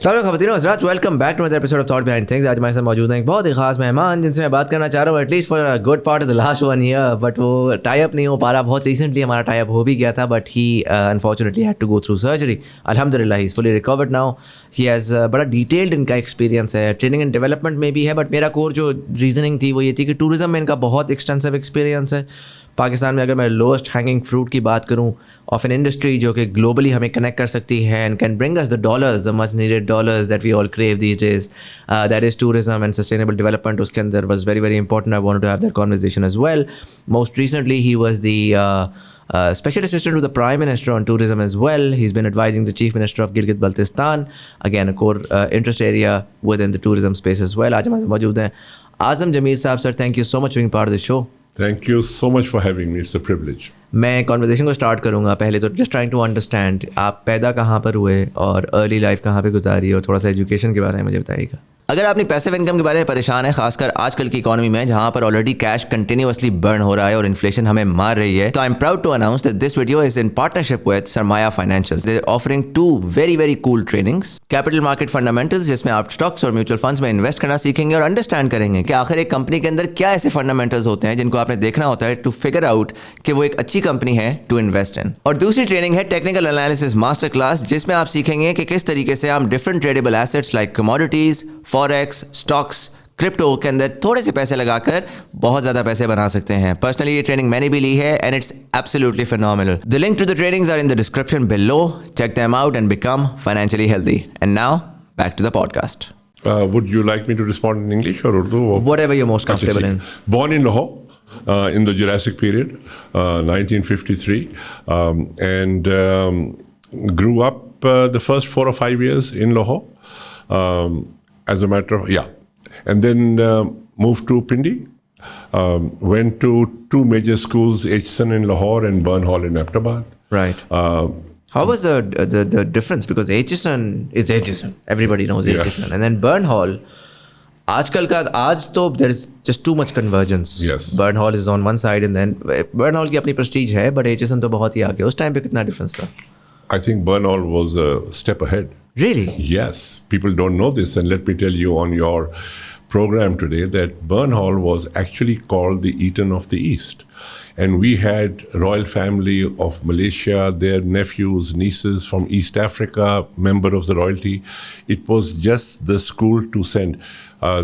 Welcome back to another episode of Thought Behind Things. आज हमारे साथ मौजूद हैं एक बहुत ही खास मेहमान जिनसे मैं बात करना चाह रहा हूँ at least for a good part of the last 1 year, but वो टाई अप नहीं हो पा रहा। बहुत रिसेंटली हमारा टाई अप हो भी गया था, but he unfortunately had to go through surgery. अल्हम्दुलिल्लाह he is fully recovered now. He has बड़ा डिटेल्ड इनका एक्सपीरियंस है, ट्रेनिंग एंड डेवलपमेंट में भी है, बट मेरा कोर जो रीजनिंग थी वो ये थी कि टूरिज्म में इनका बहुत एक्सटेंसिव एक्सपीरियंस है। पाकिस्तान में अगर मैं लोएस्ट हैंगिंग फ्रूट की बात करूं ऑफ एन इंडस्ट्री जो कि ग्लोबली हमें कनेक्ट कर सकती है and can bring us the dollars, the much needed dollars that we all crave these days, that is tourism and sustainable development. उसके अंदर was very very important. I wanted to have that conversation as well. Most recently he was the special assistant to the Prime Minister on tourism as well. He's been advising the Chief Minister of Gilgit-Baltistan, again a core interest area within the tourism space as well. आज हमारे मौजूद हैं आज़म जमील साहब। Sir, thank you so much for being part of the show. Thank you so much for having me. It's a privilege. मैं conversation को start करूँगा। पहले तो जस्ट ट्राइंग टू अंडरस्टैंड आप पैदा कहाँ पर हुए और अर्ली लाइफ कहाँ पे गुजारी, और थोड़ा सा एजुकेशन के बारे में मुझे बताइएगा। अगर आप अपनी पैसिव इनकम के बारे में परेशान है, खासकर आजकल की इकोनॉमी में जहां पर ऑलरेडी कैश कंटिन्यूअसली बर्न हो रहा है और इन्फ्लेशन हमें मार रही है, तो I am proud to announce that this video is in partnership with Sarmaya financials. They are offering 2 very very cool trainings, capital market fundamentals जिसमें आप स्टॉक्स और म्यूचुअल फंड्स में इन्वेस्ट करना सीखेंगे और अंडरस्टैंड करेंगे कि आखिर एक कंपनी के अंदर क्या ऐसे फंडामेंटल्स होते हैं जिनको आपने देखना होता है टू फिगर आउट कि वो एक अच्छी कंपनी है टू इन्वेस्ट इन। और दूसरी ट्रेनिंग है टेक्निकल एनालिसिस मास्टर क्लास, जिसमें आप सीखेंगे कि किस तरीके से हम different tradable assets like commodities, forex, stocks, crypto के अंदर थोड़े से पैसे लगाकर बहुत ज़्यादा पैसे बना सकते हैं। पर्सनली ये ट्रेनिंग मैंने भी ली है and it's absolutely phenomenal. The link to the trainings are in the description below. Check them out and become financially healthy. And now back to the podcast. Would you like me to respond in English or Urdu? Whatever you're most comfortable in. Born in Lahore in the Jurassic period, 1953, and grew up the first 4 or 5 years in Lahore. As a matter of, and then moved to Pindi, went to 2 major schools, Hopelessness in Lahore and Burnhall in Ahmedabad. Right. How was the difference? Because Hopelessness is Hopelessness. Everybody knows Hopelessness. And then Burnhall, आजकल का आज तो there is just too much convergence. Yes. Burnhall is on one side and then Burnhall की अपनी prestige है, but Hopelessness तो बहुत ही आगे। उस टाइम पे कितना difference था? I think Burnhall was a step ahead. Really? Yes. People don't know this, and let me tell you on your program today that Burnhall was actually called the Eton of the East. And we had royal family of Malaysia, their nephews, nieces from East Africa, member of the royalty. It was just the school to send.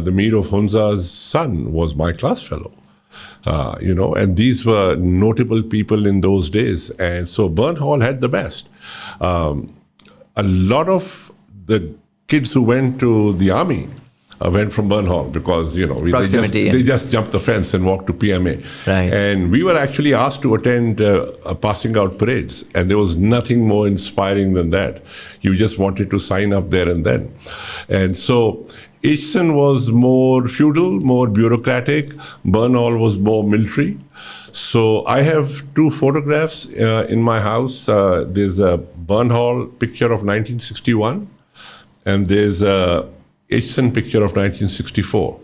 The Mir of Hunza's son was my class fellow. And these were notable people in those days. And so Burnhall had the best. A lot of the kids who went to the army went from Burnhall because, they just jumped the fence and walked to PMA. Right. And we were actually asked to attend passing out parades. And there was nothing more inspiring than that. You just wanted to sign up there and then. And so Hopelessness was more feudal, more bureaucratic. Burnhall was more military. So I have 2 photographs in my house. There's a Burnhall picture of 1961 and there's a Hopelessness picture of 1964.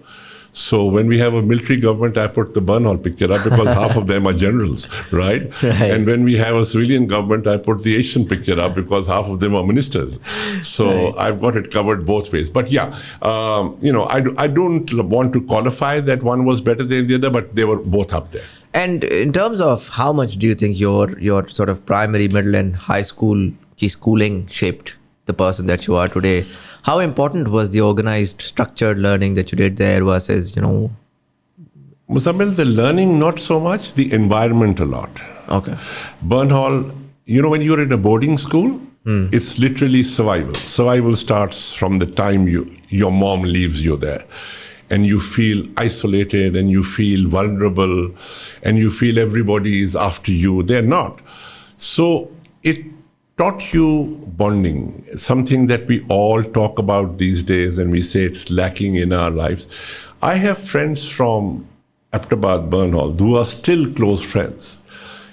So when we have a military government, I put the Burnhall picture up because half of them are generals, right? And when we have a civilian government, I put the Hopelessness picture up because half of them are ministers. So I've got it covered both ways. But I don't want to qualify that one was better than the other, but they were both up there. And in terms of how much do you think your sort of primary, middle and high school ki schooling shaped the person that you are today? How important was the organized, structured learning that you did there versus, Muzamil, the learning, not so much, the environment a lot. Okay. Burnhall, when you're in a boarding school, it's literally survival. Survival starts from the time your mom leaves you there. And you feel isolated and you feel vulnerable and you feel everybody is after you. They're not. So it taught you bonding, something that we all talk about these days and we say it's lacking in our lives. I have friends from Ahmedabad, Burnhall, who are still close friends.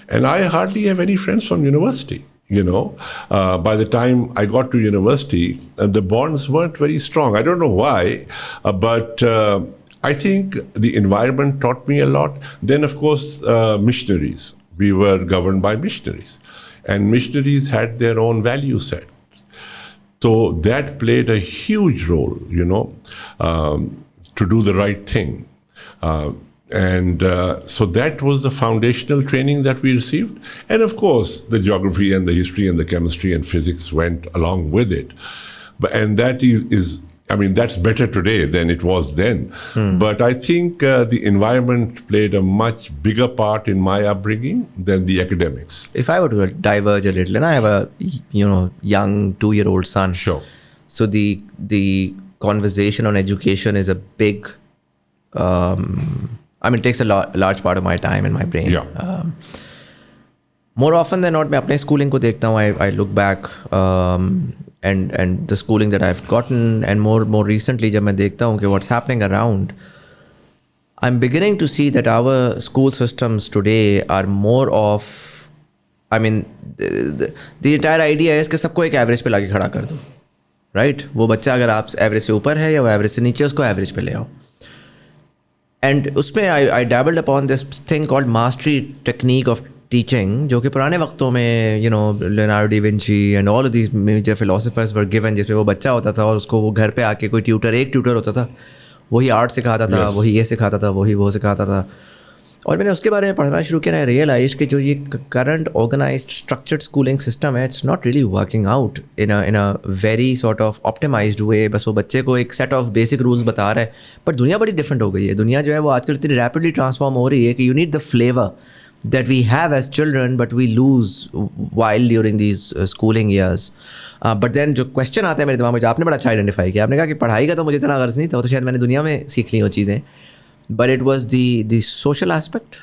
And I hardly have any friends from university. By the time I got to university, the bonds weren't very strong. I don't know why, but I think the environment taught me a lot. Then, of course, missionaries. We were governed by missionaries. And missionaries had their own value set. So that played a huge role, to do the right thing. So that was the foundational training that we received. And of course, the geography and the history and the chemistry and physics went along with it. And that is that's better today than it was then. But I think the environment played a much bigger part in my upbringing than the academics. If I were to diverge a little, and I have a young 2-year-old son. Sure. So the conversation on education is a big. It takes a large part of my time and my brain. Yeah. More often than not, मैं अपने schooling को देखता हूँ. I look back and the schooling that I've gotten, and more recently जब मैं देखता हूँ कि what's happening around, I'm beginning to see that our school systems today are more of, the entire idea is कि सबको एक average पे लाके खड़ा कर दो, right? वो बच्चा अगर आप average से ऊपर है या वो average से नीचे, उसको average पे ले आओ. And उसमें I dabbled upon this thing called mastery technique of teaching, जो कि पुराने वक्तों में Leonardo da Vinci and all of these major philosophers were given, जिसमें वो बच्चा होता था और उसको वो घर पे आके कोई एक ट्यूटर होता था, वही आर्ट सिखाता था, वही ये सिखाता था, वही वो सिखाता था. और मैंने उसके बारे में पढ़ना शुरू किया. आई रियलाइज कि जो ये current organised structured schooling system है, it's not really working out in a very sort of optimised way. बस वो बच्चे को एक सेट ऑफ बेसिक रूल्स बता रहा है. बट दुनिया बड़ी डिफरेंट हो गई है. दुनिया जो है वो आजकल इतनी रैपिडली ट्रांसफॉर्म हो रही है कि you need the flavour that we have as children, but we lose while during these schooling years. But then जो question आता है मेरे दिमाग में, जो आपने बड़ा अच्छा आइडेंटिफाई किया, आपने कहा कि पढ़ाई का तो मुझे इतना गर्ज नहीं था, तो शायद मैंने दुनिया में सीख ली वो चीज़ें. But it was the social aspect,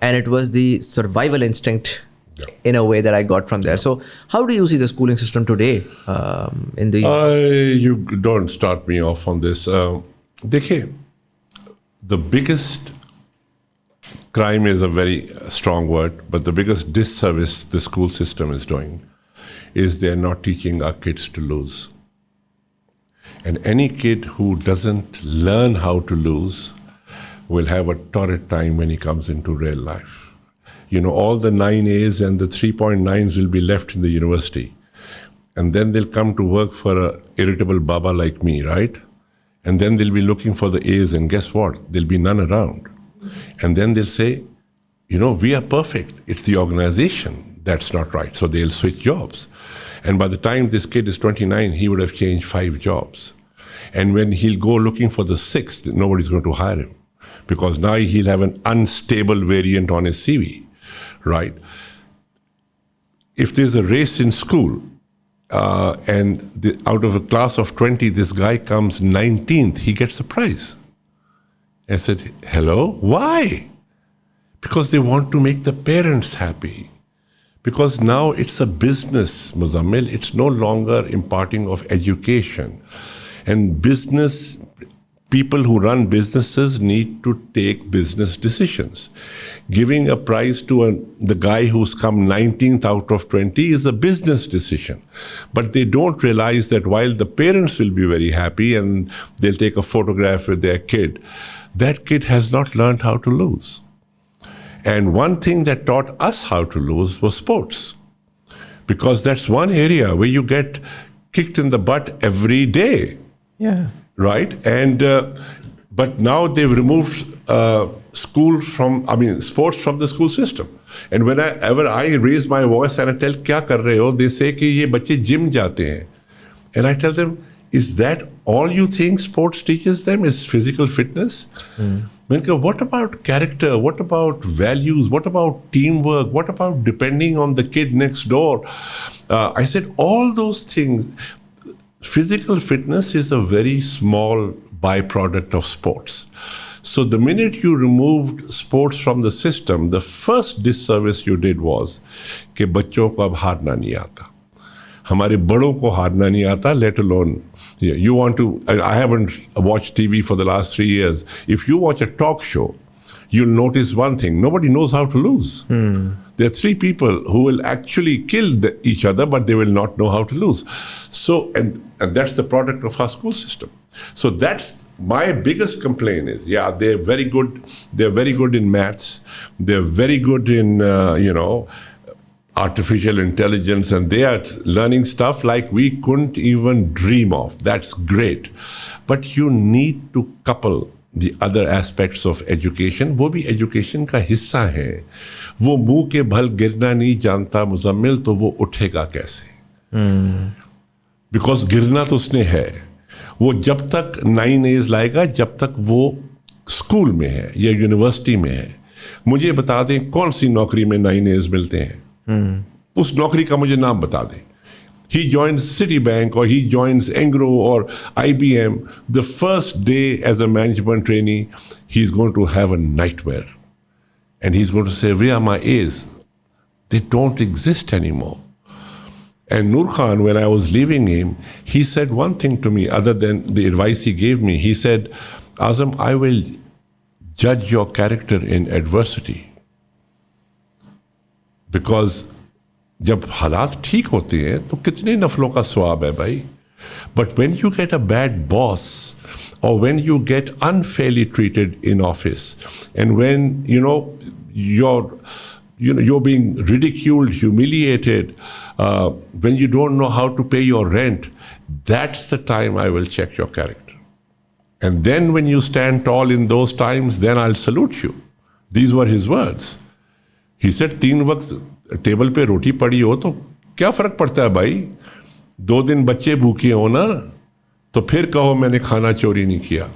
and it was the survival instinct in a way that I got from there. So how do you see the schooling system today in these? You don't start me off on this. देखिए, the biggest crime is a very strong word, but the biggest disservice the school system is doing is they're not teaching our kids to lose. And any kid who doesn't learn how to lose will have a torrid time when he comes into real life. All the 9As and the 3.9s will be left in the university. And then they'll come to work for a irritable baba like me, right? And then they'll be looking for the A's, and guess what? There'll be none around. And then they'll say, we are perfect. It's the organization that's not right. So they'll switch jobs. And by the time this kid is 29, he would have changed 5 jobs. And when he'll go looking for the 6th, nobody's going to hire him. Because now he'll have an unstable variant on his CV, right? If there's a race in school, and out of a class of 20, this guy comes 19th, he gets a prize. I said, hello? Why? Because they want to make the parents happy. Because now it's a business, Muzamil. It's no longer imparting of education. And people who run businesses need to take business decisions. Giving a prize to the guy who's come 19th out of 20 is a business decision. But they don't realize that while the parents will be very happy and they'll take a photograph with their kid, that kid has not learned how to lose. And one thing that taught us how to lose was sports. Because that's one area where you get kicked in the butt every day. Yeah. Right? And but now they've removed sports from the school system. And whenever I raise my voice and I tell, क्या कर रहे हो? They say कि ये बच्चे gym जाते हैं. And I tell them, is that all you think sports teaches them is physical fitness? What about character? What about values? What about teamwork? What about depending on the kid next door? I said, all those things. Physical fitness is a very small byproduct of sports. So the minute you removed sports from the system, the first disservice you did was कि बच्चों को अब हारना नहीं आता. हमारे बड़ों को हारना नहीं आता, let alone you want to. I haven't watched TV for the last 3 years. If you watch a talk show, you'll notice one thing: nobody knows how to lose. There are 3 people who will actually kill each other, but they will not know how to lose. So, and that's the product of our school system. So that's my biggest complaint is, they're very good. They're very good in maths. They're very good in, artificial intelligence, and they are learning stuff like we couldn't even dream of. That's great. But you need to couple the other aspects of education. वो भी education का हिस्सा है. वो मुंह के भल गिरना नहीं जानता मुजम्मिल, तो वो उठेगा कैसे? Because गिरना तो उसने है. वो जब तक 9 A's लाएगा जब तक वो स्कूल में है या यूनिवर्सिटी में है. मुझे बता दें कौन सी नौकरी में 9 A's मिलते हैं. उस नौकरी का मुझे नाम बता दें. He joins Citibank or he joins Engro or IBM. The first day as a management trainee, he's going to have a nightmare. And he's going to say, where are my A's? They don't exist anymore. And Nur Khan, when I was leaving him, he said one thing to me, other than the advice he gave me. He said, Azam, I will judge your character in adversity. Because जब हालात ठीक होते हैं तो कितने नफलों का swab है भाई. But when you get a bad boss, or when you get unfairly treated in office, and when you're being ridiculed, humiliated, when you don't know how to pay your rent, that's the time I will check your character. And then when you stand tall in those times, then I'll salute you. These were his words. He said, 3 वक्त table पे रोटी पड़ी हो तो क्या फ़र्क पड़ता है भाई. 2 दिन बच्चे भूखे हो ना तो फिर कहो मैंने खाना चोरी नहीं किया.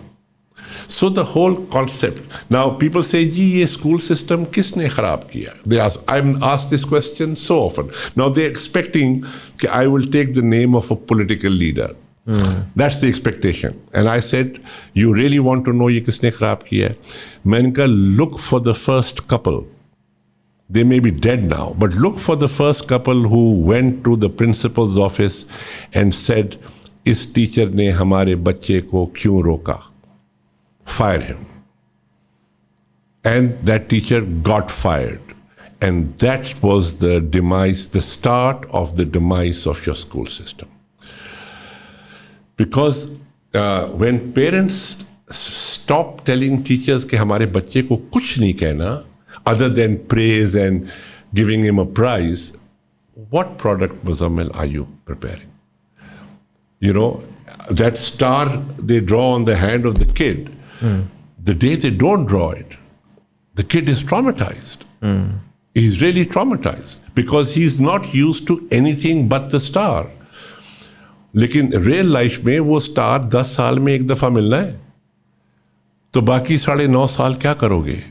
So the whole concept. Now people say, जी ये school system किसने ख़राब किया? They ask. I'm asked this question so often. Now they're expecting that I will take the name of a political leader. That's the expectation. And I said, you really want to know ये किसने ख़राब किया है? मैंने कहा, look for the first couple. They may be dead now, but look for the first couple who went to the principal's office and said, इस teacher ने हमारे बच्चे को क्यों रोका? Fire him. And that teacher got fired. And that was the demise, the start of the demise of your school system. Because when parents stop telling teachers कि हमारे बच्चे को कुछ नहीं कहना, other than praise and giving him a prize, what product, Muzamil, are you preparing? That star they draw on the hand of the kid, the day they don't draw it, the kid is traumatized. He's really traumatized because he's not used to anything but the star. लेकिन real life में वो star 10 साल में एक दफ़ा मिलना है, तो बाकी 9.5 साल क्या करोगे?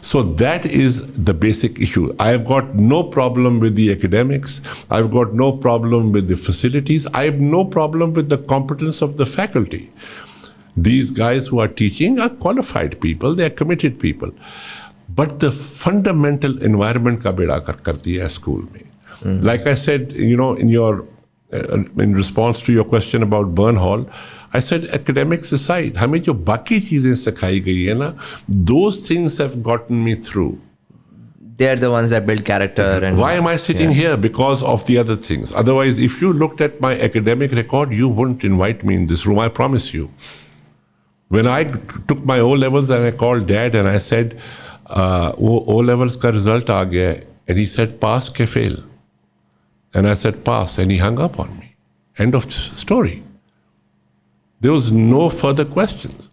So that is the basic issue. I've got no problem with the academics. I've got no problem with the facilities. I have no problem with the competence of the faculty. These guys who are teaching are qualified people. They are committed people. But the fundamental environment ka beda kar diya hai school mein. Like I said, in response to your question about Burn Hall, I said, academics aside, हमें जो बाकी चीज़ें सिखाई गई है ना, those things have gotten me through. They're the ones that build character. And why am I sitting here? Because of the other things. Otherwise, if you looked at my academic record, you wouldn't invite me in this room, I promise you. When I took my O-levels and I called Dad and I said, O-levels का result आ गया है, and he said, pass ke fail? And I said, pass, and he hung up on me. End of story. There was no further questions.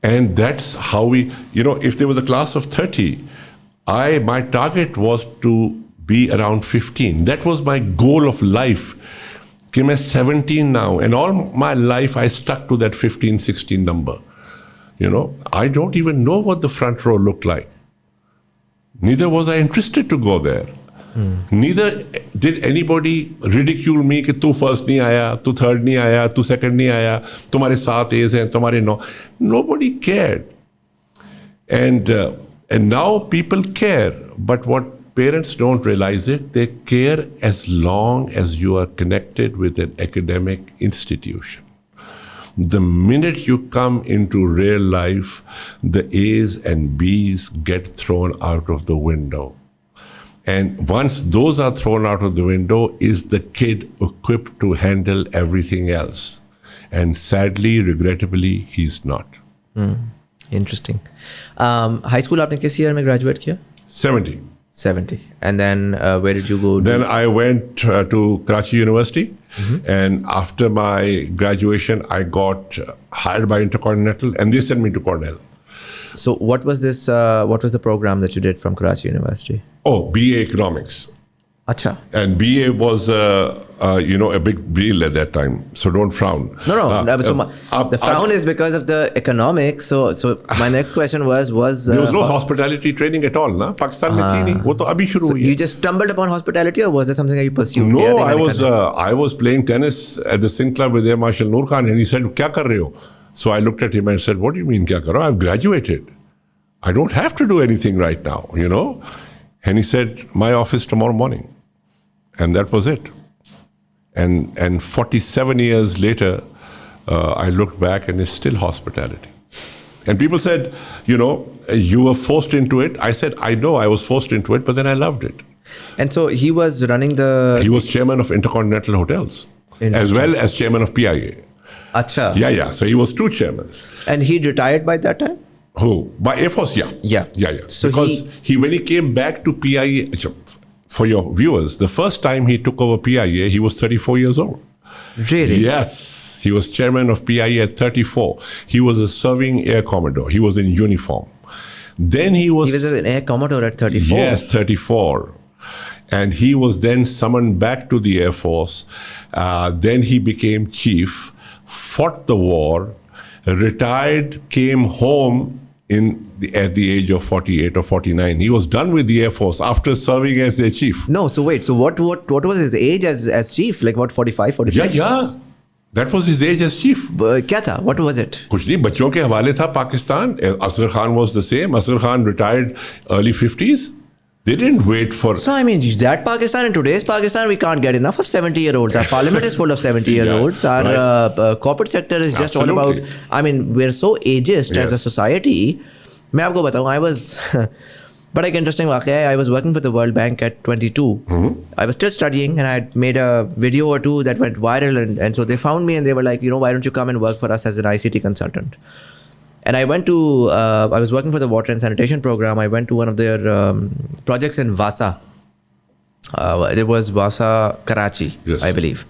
And that's how we, if there was a class of 30, my target was to be around 15. That was my goal of life. I'm 17 now, and all my life I stuck to that 15, 16 number. I don't even know what the front row looked like. Neither was I interested to go there. Neither did anybody ridicule me कि तू first नहीं आया, तू third नहीं आया, तू second नहीं आया, तुम्हारे 7 A's हैं, तुम्हारे 9. Nobody cared. And now people care, but what parents don't realize it, they care as long as you are connected with an academic institution. The minute you come into real life, the A's and B's get thrown out of the window. And once those are thrown out of the window, is the kid equipped to handle everything else? And sadly, regrettably, he's not. Interesting. High school आपने किस year में graduate किया? 70. 70. And then where did you go? Then I went to Karachi University, and after my graduation, I got hired by Intercontinental, and they sent me to Cornell. So what was this? What was the program that you did from Karachi University? Oh, BA Economics. Acha. And BA was, a big deal at that time. So don't frown. No. The frown is because of the economics. So my next question was there was no hospitality training at all, na? Pakistan mein thi nahi. Wo to abhi shuru hui hai. You just stumbled upon hospitality, or was that something that you pursued? No, I was playing tennis at the Singh Club with Air Marshal Nur Khan, and he said, "Kya kar rahe ho?" So I looked at him and said, "What do you mean kya kar raha ho? I've graduated. I don't have to do anything right now, you know." And he said, "My office tomorrow morning." And that was it. And 47 years later, I looked back, and it's still hospitality. And people said, you were forced into it. I said, I know I was forced into it, but then I loved it. And so he was running He was chairman of Intercontinental Hotels, as well as chairman of PIA. Acha. Yeah. So he was two chairmen. And he retired by that time? Who? By Air Force, yeah. Yeah. So because when he came back to PIA, for your viewers, the first time he took over PIA, he was 34 years old. Really? Yes. He was chairman of PIA at 34. He was a serving Air Commodore. He was in uniform. Then he was an Air Commodore at 34? Yes, 34. And he was then summoned back to the Air Force. Then he became chief, fought the war, retired, came home at the age of 48 or 49. He was done with the Air Force after serving as their chief. No, so wait. So what was his age as chief? Like what, 45, 46? Yeah. That was his age as chief. क्या था? What was it? कुछ नहीं, बच्चों के हवाले था Pakistan. Asghar Khan was the same. Asghar Khan retired early 50s. They didn't wait for... So, I mean, that Pakistan and today's Pakistan, we can't get enough of 70-year-olds. Our parliament is full of 70-year-olds. Our corporate sector is just all about... I mean, we're so ageist as a society. मैं आपको बताऊँ, I was... But like interesting वाक़या, I was working for the World Bank at 22. I was still studying, and I had made a video or two that went viral, and so they found me and they were like, why don't you come and work for us as an ICT consultant? And I went to, I was working for the water and sanitation program. I went to one of their projects in Vasa. It was Vasa, Karachi, I believe.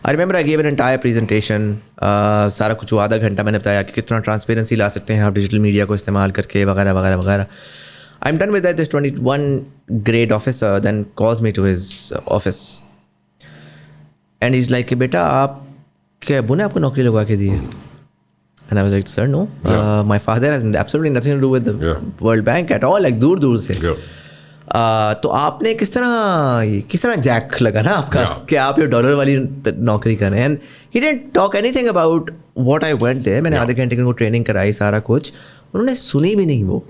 I remember I gave an entire presentation. सारा कुछ आधा घंटा मैंने बताया कि कितना transparency ला सकते हैं आप डिजिटल मीडिया को इस्तेमाल करके वगैरह वगैरह वगैरह. I'm done with that. This 21 grade officer then calls me to his office. And he's like, बेटा आप क्या अब्बू ने आपको नौकरी लगवा के दी है? And I was like, sir, no. My father has absolutely nothing to do with the World Bank at all. Like दूर से. तो आपने किस तरह जैक लगा ना आपका कि आप ये डॉलर वाली नौकरी कर रहे हैं. And he didn't talk anything about what I went there. मैंने आधे घंटे की उनको ट्रेनिंग कराई सारा कुछ. उन्होंने सुनी भी नहीं वो.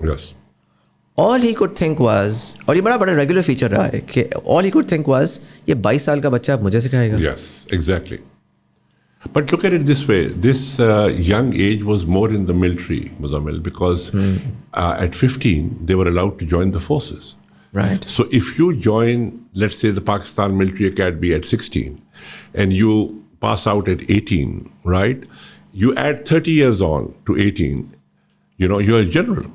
All he could think was, और ये बड़ा रेगुलर फीचर रहा है कि all he could think was, ये 22 साल का बच्चा मुझे सिखाएगा. Yes, exactly. But look at it this way. This young age was more in the military, Muzamil, because at 15, they were allowed to join the forces. Right. So if you join, let's say, the Pakistan Military Academy at 16, and you pass out at 18, right? You add 30 years on to 18, you're a general.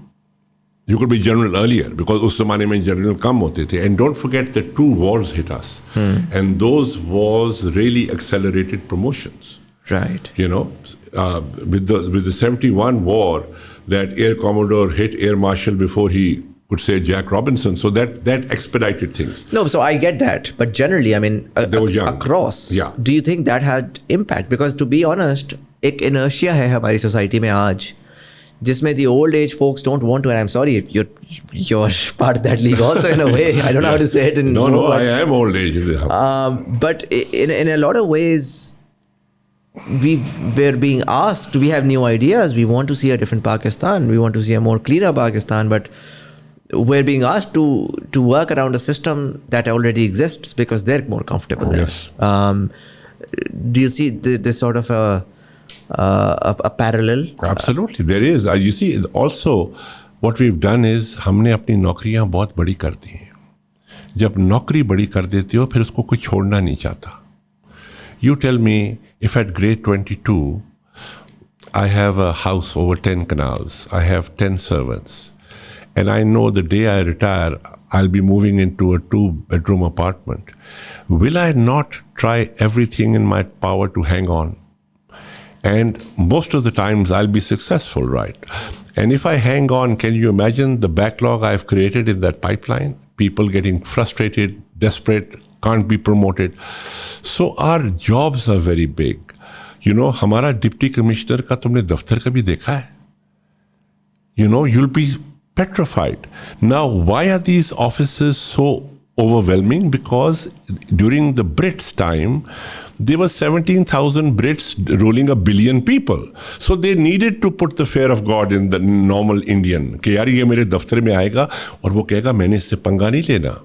You could be general earlier because उस ज़माने में general कम होते थे. And don't forget that 2 wars hit us. And those wars really accelerated promotions. Right. With the 71 war, that Air Commodore hit Air Marshal before he could say Jack Robinson. So that expedited things. No, so I get that. But generally, I mean, they were young. Across, do you think that had impact? Because to be honest, एक inertia है हमारी society में आज, जिसमें the old age folks don't want to, and I'm sorry, you're part of that league also in a way. I don't know how to say it. No, I am old age. But in a lot of ways, we're being asked, we have new ideas, we want to see a different Pakistan, we want to see a more cleaner Pakistan, but we're being asked to work around a system that already exists because they're more comfortable there. Yes. Do you see this sort of a parallel? Absolutely, there is. You see, also what we've done is हमने अपनी नौकरियां बहुत बड़ी कर दी हैं. जब नौकरी बड़ी कर देती हो फिर उसको कोई छोड़ना नहीं चाहता. You tell me, if at grade 22 I have a house over 10 canals, I have 10 servants, and I know the day I retire I'll be moving into a 2-bedroom apartment. Will I not try everything in my power to hang on? And most of the times I'll be successful, right? And if I hang on, can you imagine the backlog I've created in that pipeline? People getting frustrated, desperate, can't be promoted. So our jobs are very big. You know, हमारा deputy commissioner का तुमने दफ्तर कभी देखा है? You know, you'll be petrified. Now, why are these offices so overwhelming? Because during the Brits' time, there were 17,000 Brits ruling 1 billion people. So they needed to put the fear of God in the normal Indian. कि यार ये मेरे दफ्तर में आएगा और वो कहेगा मैंने इससे पंगा नहीं लेना.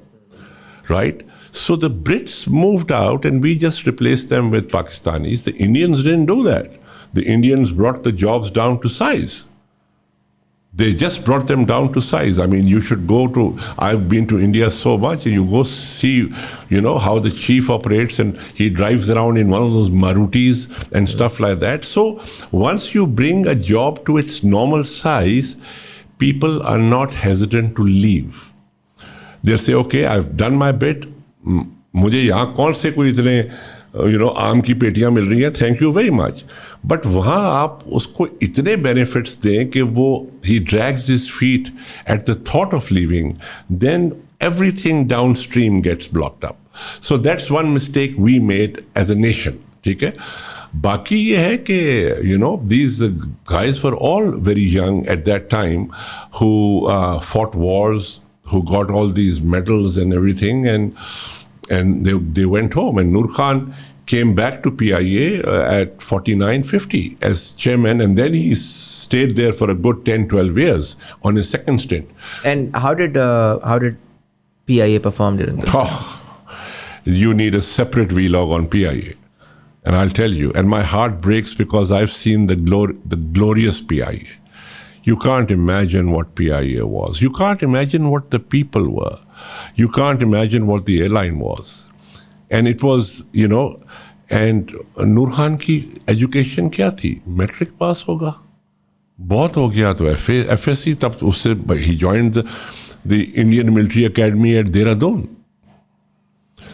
Right? So the Brits moved out and we just replaced them with Pakistanis. The Indians didn't do that. The Indians brought the jobs down to size. They just brought them down to size. I mean, you should go to, I've been to India so much, and you go see, you know, how the chief operates and he drives around in one of those Marutis and stuff like that. So once you bring a job to its normal size, people are not hesitant to leave. They'll say, okay, I've done my bit. मुझे यहाँ कौन से कोई इतने आम की पेटियाँ मिल रही हैं, thank you very much. But वहाँ आप उसको इतने बेनिफिट्स दें कि वो he drags his feet at the thought of living, then everything downstream gets blocked up. So that's one mistake we made as a nation. ठीक है. बाकी ये है कि these guys were all very young at that time who fought wars, who got all these medals and everything, and they went home. And Nur Khan came back to PIA at 49, 50 as chairman, and then he stayed there for a good 10, 12 years on his second stint. And how did PIA perform during this time? You need a separate vlog on PIA. And I'll tell you, and my heart breaks because I've seen the glorious PIA. You can't imagine what PIA was. You can't imagine what the people were. You can't imagine what the airline was. And it was, and Nur Khan की education क्या थी? Metric pass होगा. बहुत हो गया तो FSC तब उससे he joined the Indian Military Academy at Dehradun.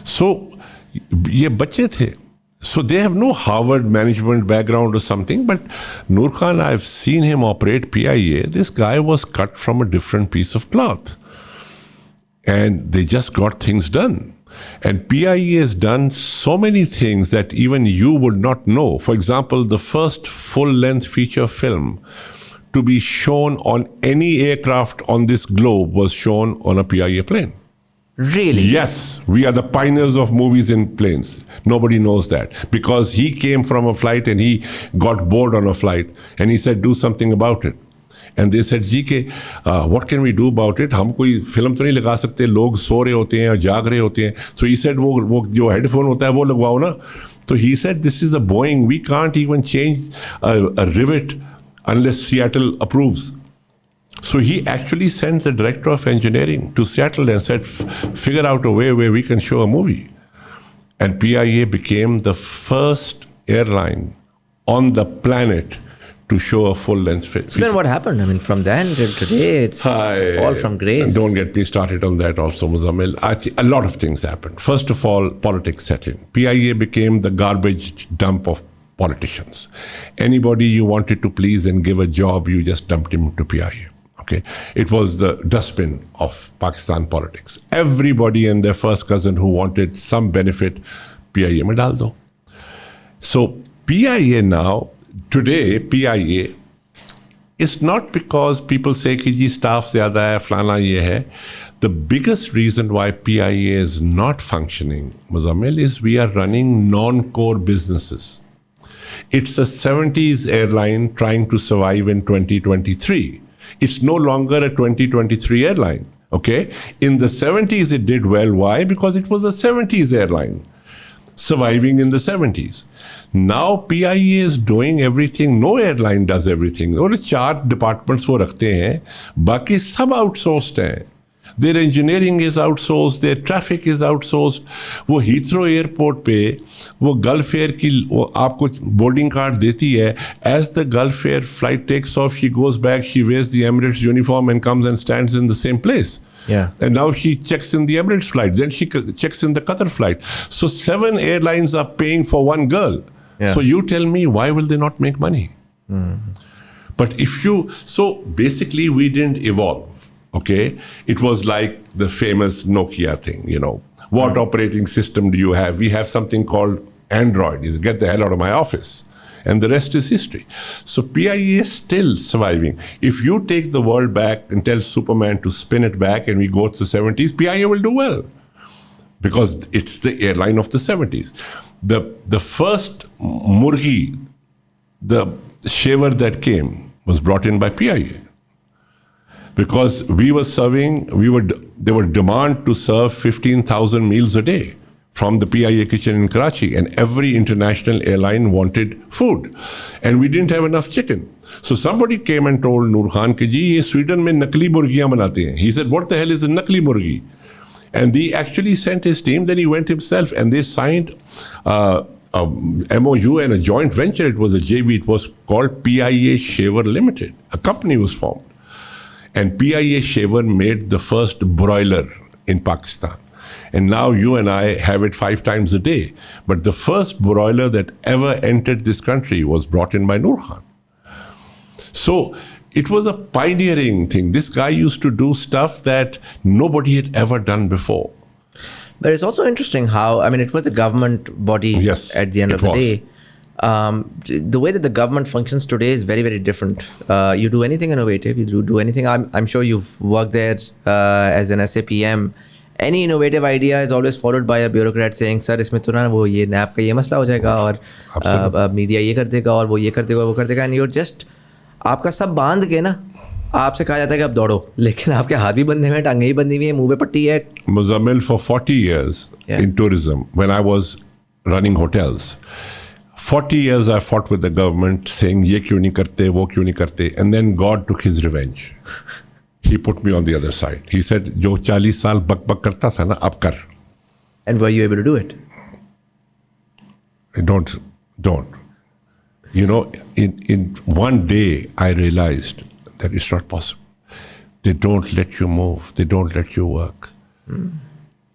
So ये बच्चे थे. So they have no Harvard management background or something, but Nur Khan, I've seen him operate PIA. This guy was cut from a different piece of cloth. And they just got things done. And PIA has done so many things that even you would not know. For example, the first full-length feature film to be shown on any aircraft on this globe was shown on a PIA plane. Really? Yes, we are the pioneers of movies in planes. Nobody knows that because he came from a flight and he got bored on a flight and he said, do something about it. And they said, ji what can we do about it? हम कोई film तो नहीं लगा सकते, लोग सो रहे होते हैं या जाग रहे होते हैं. So he said, वो जो हेडफोन होता है वो लगवाओ ना. So he said, this is the Boeing. We can't even change a rivet unless Seattle approves. So he actually sent the director of engineering to Seattle and said, figure out a way where we can show a movie. And PIA became the first airline on the planet to show a full-length film. So then what happened? I mean, from then till today, it's all from grace. Don't get me started on that also, Muzamil. I think a lot of things happened. First of all, politics set in. PIA became the garbage dump of politicians. Anybody you wanted to please and give a job, you just dumped him to PIA. Okay. It was the dustbin of Pakistan politics. Everybody and their first cousin who wanted some benefit, PIA mein dal do. So PIA now, today, PIA is not because people say कि जी staff ज़्यादा है, फलाना ये है. The biggest reason why PIA is not functioning, Muzamil, is we are running non-core businesses. It's a 70s airline trying to survive in 2023. It's no longer a 2023 airline, okay? In the 70s, it did well. Why? Because it was a 70s airline surviving in the 70s. Now, PIA is doing everything. No airline does everything. और 4 departments वो रखते हैं, बाकी सब outsourced हैं. Their engineering is outsourced, their traffic is outsourced. वो Heathrow airport पे वो Gulf Air की वो आपको boarding card देती है. As the Gulf Air flight takes off, she goes back, she wears the Emirates uniform and comes and stands in the same place. Yeah. And now she checks in the Emirates flight. Then she checks in the Qatar flight. So 7 airlines are paying for one girl. Yeah. So you tell me, why will they not make money? But so basically we didn't evolve, okay? It was like the famous Nokia thing, What operating system do you have? We have something called Android. Get the hell out of my office. And the rest is history. So PIA is still surviving. If you take the world back and tell Superman to spin it back and we go to the 70s, PIA will do well. Because it's the airline of the 70s. The first murgi, the shaver that came, was brought in by PIA. Because we were there were demand to serve 15,000 meals a day from the PIA kitchen in Karachi, and every international airline wanted food. And we didn't have enough chicken. So somebody came and told Nur Khan, कि जी ये Sweden में नकली मुर्गियां बनाते हैं. He said, what the hell is a nakli murgi? And he actually sent his team, then he went himself, and they signed a MOU and a joint venture. It was a JV. It was called PIA Shaver Limited. A company was formed. And PIA Shaver made the first broiler in Pakistan. And now you and I have it 5 times a day. But the first broiler that ever entered this country was brought in by Nur Khan. So it was a pioneering thing. This guy used to do stuff that nobody had ever done before. But it's also interesting how, it was a government body at the end of the day. The way that the government functions today is very, very different. You do anything innovative, you do anything. I'm sure you've worked there as an SAPM. Any innovative idea is always followed by a bureaucrat saying, "Sir, इसमें तो ना वो ये nap का ये मसला हो जाएगा और मीडिया ये कर देगा और वो ये कर देगा वो कर देगा." And you're just आपका सब बांध के ना आपसे कहा जाता है कि आप दौड़ो, लेकिन आपके हाथ भी बंधे हुए हैं, टांगें ही बंधी हुई हैं, मुंह पे पट्टी है. Muzamil, for 40 years in tourism, when I was running hotels, 40 years I fought with the government saying, ये क्यों नहीं करते, वो क्यों नहीं करते, and then God took his revenge. He put me on the other side. He said, जो 40 साल बक बक करता था ना, अब कर. And were you able to do it? Don't. In one day, I realized that it's not possible. They don't let you move. They don't let you work.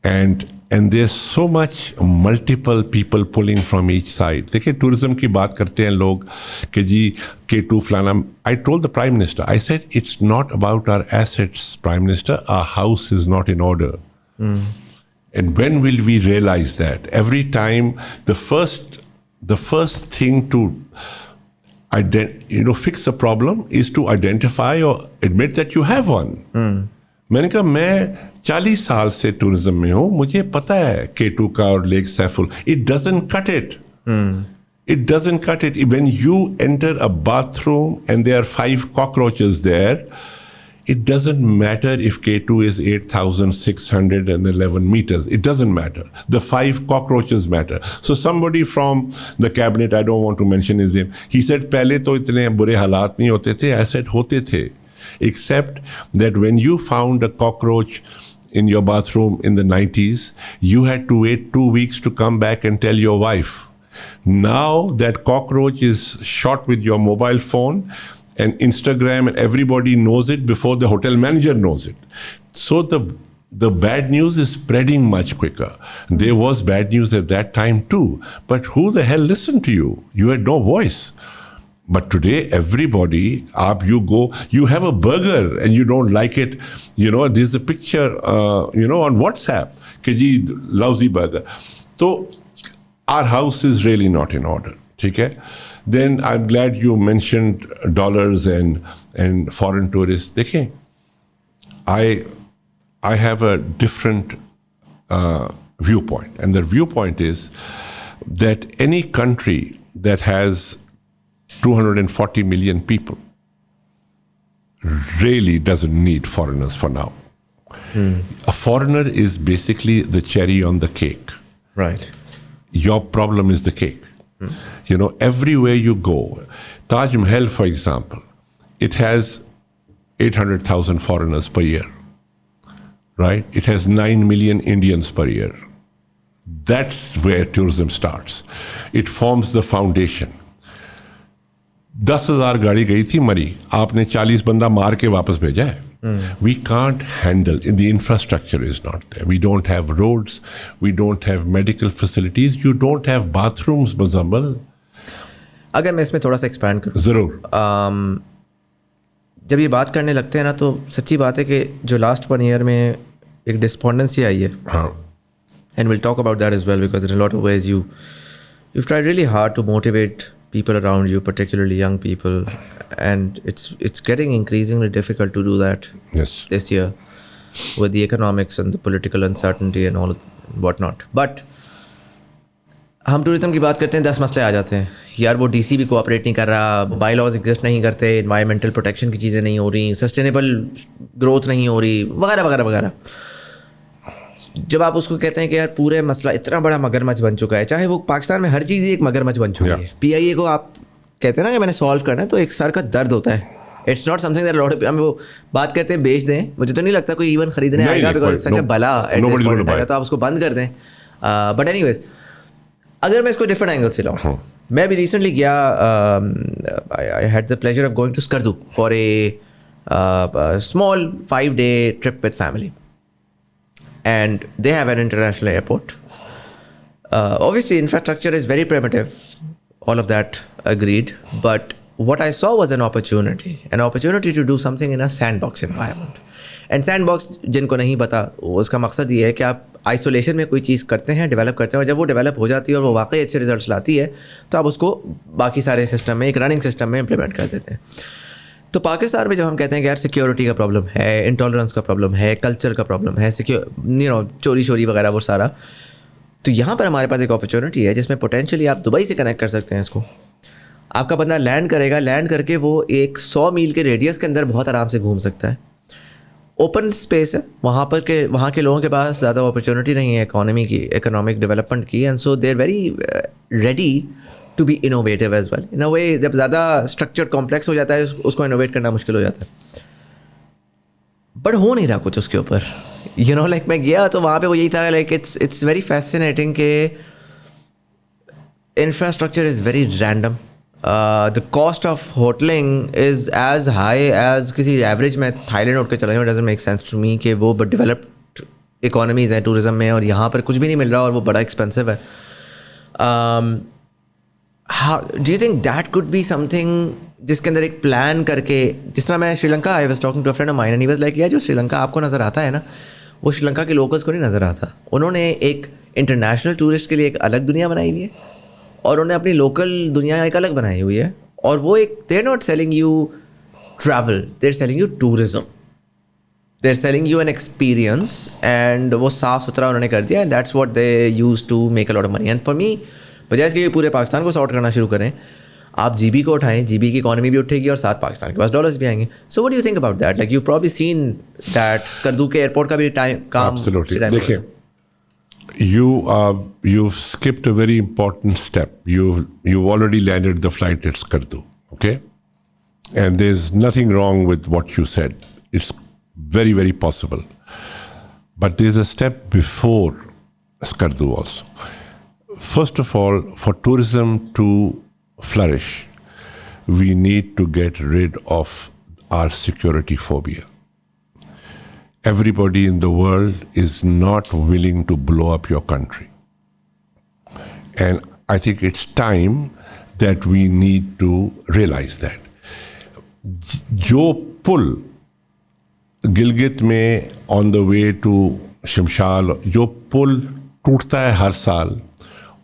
And there's so much multiple people pulling from each side. देखिए tourism की बात करते हैं लोग कि जी K2 फलाना. I told the Prime Minister, I said, it's not about our assets, Prime Minister. Our house is not in order. And when will we realize that? Every time, the first thing to fix a problem is to identify or admit that you have one. मैंने कहा मैं 40 साल से tourism में हूँ, मुझे पता है K2 का और lake Saiful. It doesn't cut it. It doesn't cut it. When you enter a bathroom and there are 5 cockroaches there, it doesn't matter if K2 is 8,611 meters. It doesn't matter. The 5 cockroaches matter. So somebody from the cabinet, I don't want to mention his name, he said, पहले तो इतने बुरे हालात नहीं होते थे. I said, होते थे. Except that when you found a cockroach in your bathroom in the 90s, you had to wait 2 weeks to come back and tell your wife. Now that cockroach is shot with your mobile phone and Instagram, and everybody knows it before the hotel manager knows it. So the bad news is spreading much quicker. There was bad news at that time too. But who the hell listened to you? You had no voice. But today, everybody, you have a burger and you don't like it. There's a picture, on WhatsApp, कि जी lousy burger. So our house is really not in order. Okay? Then I'm glad you mentioned dollars and foreign tourists. देखिए, I have a different viewpoint. And the viewpoint is that any country that has 240 million people really doesn't need foreigners for now. A foreigner is basically the cherry on the cake. Right. Your problem is the cake. Everywhere you go, Taj Mahal, for example, it has 800,000 foreigners per year, right? It has 9 million Indians per year. That's where tourism starts. It forms the foundation. 10,000 गाड़ी गई थी, मरी. आपने 40 बंदा मार के वापस भेजा है. We can't handle, the infrastructure is not there. We don't have roads, we don't have medical facilities, you don't have bathrooms, Muzamil. अगर मैं इसमें थोड़ा सा एक्सपैंड करूँ, ज़रूर. जब ये बात करने लगते हैं ना तो सच्ची बात है कि जो लास्ट 1 ईयर में एक डिस्पोंडेंसी आई है, हाँ. and we'll talk about that as well, because in a lot of ways you've tried really hard to motivate people around you, particularly young people, and it's getting increasingly difficult to do that Yes. this year with the economics and the political uncertainty and all of whatnot. But हम tourism की बात करते हैं, 10 मसले आ जाते हैं यार. वो डीसी भी कोऑपरेट नहीं कर रहा, बाई लॉज एग्जिस्ट नहीं करते, एनवायरमेंटल प्रोटेक्शन की चीज़ें नहीं हो रही, सस्टेनेबल ग्रोथ नहीं हो रही, वगैरह वगैरह वगैरह. जब आप उसको कहते हैं कि यार पूरे मसला इतना बड़ा मगरमच्छ बन चुका है, चाहे वो पाकिस्तान में हर चीज़ एक मगरमच्छ बन चुकी है. PIA को आप कहते हैं ना कि मैंने सॉल्व करना है, तो एक सर का दर्द होता है. It's not something that lot of, हम वो बात करते हैं बेच दें, मुझे तो नहीं लगता कोई इवन खरीदने आएगा, बिकॉज सच अ बला एट दिस पॉइंट आएगा, तो आप उसको बंद कर दें. बट एनीवेज, अगर मैं इसको डिफरेंट एंगल से लाऊँ, मैं भी रिसेंटली गया, I had the pleasure of going to Skardu for a small 5-day trip with family. And they have an international airport. Obviously, infrastructure is very primitive. All of that agreed. But what I saw was an opportunity to do something in a sandbox environment. And sandbox, जिनको नहीं पता, उसका मकसद ये है कि आप isolation में कोई चीज़ करते हैं, डेवलप करते हैं, और जब वो डेवलप हो जाती है और वो वाकई अच्छे रिजल्ट्स लाती है, तो आप उसको बाकी सारे सिस्टम में, एक रनिंग सिस्टम में इम्प्लीमेंट कर देते हैं. तो पाकिस्तान में जब हम कहते हैं कि यार सिक्योरिटी का प्रॉब्लम है, इंटॉलरेंस का प्रॉब्लम है, कल्चर का प्रॉब्लम है, चोरी वगैरह वो सारा, तो यहाँ पर हमारे पास एक अपॉर्चुनिटी है जिसमें पोटेंशियली आप दुबई से कनेक्ट कर सकते हैं इसको. आपका बंदा लैंड करेगा, लैंड करके वो एक 100 मील के रेडियस के अंदर बहुत आराम से घूम सकता है. ओपन स्पेस है वहाँ के लोगों के पास ज़्यादा अपॉर्चुनिटी नहीं है इकोनॉमिक डेवलपमेंट की, and so they are very ready to be innovative as well. In a way, जब ज़्यादा स्ट्रक्चर कॉम्प्लेक्स हो जाता है उसको इनोवेट करना मुश्किल हो जाता है. बट हो नहीं रहा कुछ उसके ऊपर, लाइक मैं गया तो वहाँ पे वो यही था, लाइक इट्स वेरी फैसिनेटिंग कि infrastructure is very random. The cost of hoteling is as high as किसी एवरेज. में थाईलैंड उठ के चला जाऊँ, doesn't make sense to me कि वो डेवलप्ड इकोनॉमीज़ हैं टूरिज़्म में, और यहाँ पर कुछ भी नहीं मिल रहा और वो बड़ा एक्सपेंसिव है. How do you think that could be something जिसके अंदर एक प्लान करके, जिस तरह मैं Sri Lanka, I was talking to a friend of mine and he was like, यार जो श्रीलंका आपको नज़र आता है ना, वो श्रीलंका के लोकल्स को नहीं नज़र आता. उन्होंने एक इंटरनेशनल टूरिस्ट के लिए एक अलग दुनिया बनाई हुई है, और उन्होंने अपनी लोकल दुनिया एक अलग बनाई हुई है. और वो एक, they are not selling you travel, they are selling you tourism, they are selling you an experience, and वो साफ़ सुथरा उन्होंने कर दिया. And that's what they use to make a lot of money. And for me, बजाय इसके पूरे पाकिस्तान को सॉर्ट करना शुरू करें, आप GB को उठाएं, GB की इकॉनमी भी उठेगी और साथ पाकिस्तान के पास डॉलर्स भी आएंगे. So what do you think about that? Like you probably seen that Skardu के एयरपोर्ट का भी काम. देखिए, you've skipped a very important step. You've already landed the flight at Skardu, okay? And there's nothing wrong with what you said. It's very, very possible. But there's a step before Skardu also. First of all, for tourism to flourish, we need to get rid of our security phobia. Everybody in the world is not willing to blow up your country. And I think it's time that we need to realize that. जो पुल गिलगित में on the way to शमशाल, जो पुल टूटता है हर साल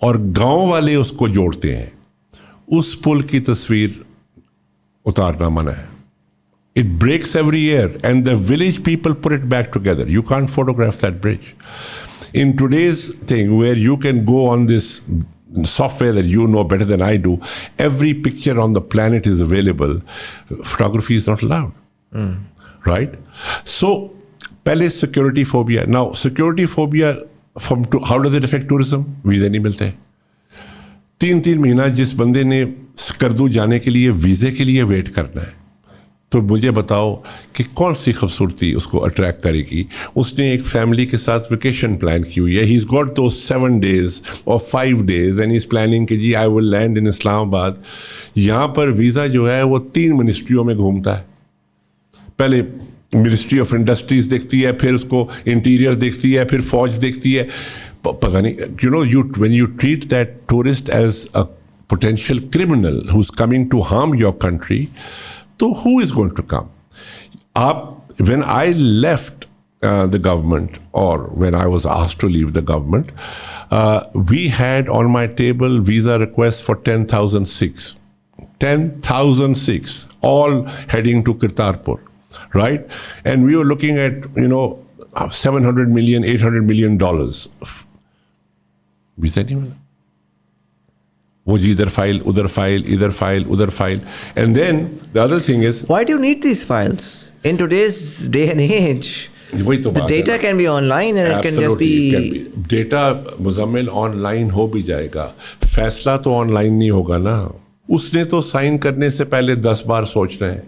और गांव वाले उसको जोड़ते हैं, उस पुल की तस्वीर उतारना मना है. It breaks every year and the village people put it back together. You can't photograph that bridge. In today's thing where you can go on this software that you know better than I do, every picture on the planet is available. Photography is not allowed. Right? So, पहले security phobia. Now, security phobia, how does it affect tourism? वीज़े नहीं मिलते. 3 महीना जिस बंदे ने स्कर्दू जाने के लिए वीज़े के लिए वेट करना है, तो मुझे बताओ कि कौन सी खूबसूरती उसको अट्रैक्ट करेगी. उसने एक फैमिली के साथ वेकेशन प्लान की हुई है. ही इज़ गॉट दो 7 days और 5 days एंड इज़ प्लानिंग कि जी I will land in Islamabad. यहाँ पर वीज़ा जो है वो 3 मिनिस्ट्रियों में घूमता है. पहले मिनिस्ट्री ऑफ इंडस्ट्रीज देखती है, फिर उसको इंटीरियर देखती है, फिर फौज देखती है. पता नहीं, when you treat that tourist as a potential criminal who's coming to harm your country, so who is going to come? When I left the government, or when I was asked to leave the government, we had on my table visa requests for 10,006. 10,006, all heading to Kartarpur, right? And we were looking at, $700 million, $800 million. Visa nahi mila. वो जी इधर file, उधर file, इधर file, उधर file. And then the other thing is, why do you need these files in today's day and age? The data can be online and it can just be data. Muzammil online हो भी जाएगा, फैसला तो online नहीं होगा ना. उसने तो साइन करने से पहले 10 बार सोचना है.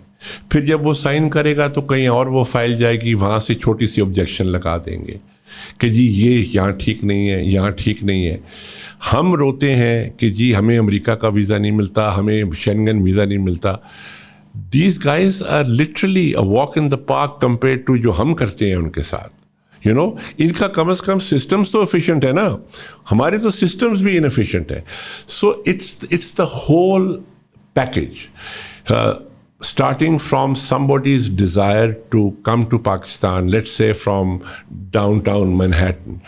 फिर जब वो साइन करेगा तो कहीं और वो फाइल जाएगी, वहाँ से छोटी सी ऑब्जेक्शन लगा देंगे कि जी ये यहाँ ठीक नहीं है, यहाँ ठीक नहीं है. हम रोते हैं कि जी हमें अमेरिका का वीज़ा नहीं मिलता, हमें शेंगन वीज़ा नहीं मिलता. These guys are literally a walk in the park compared to जो हम करते हैं उनके साथ. इनका कम से कम सिस्टम्स तो एफिशिएंट है ना, हमारे तो सिस्टम्स भी इनएफिशिएंट है. So it's the whole package, starting from somebody's desire to come to Pakistan, let's say from downtown Manhattan,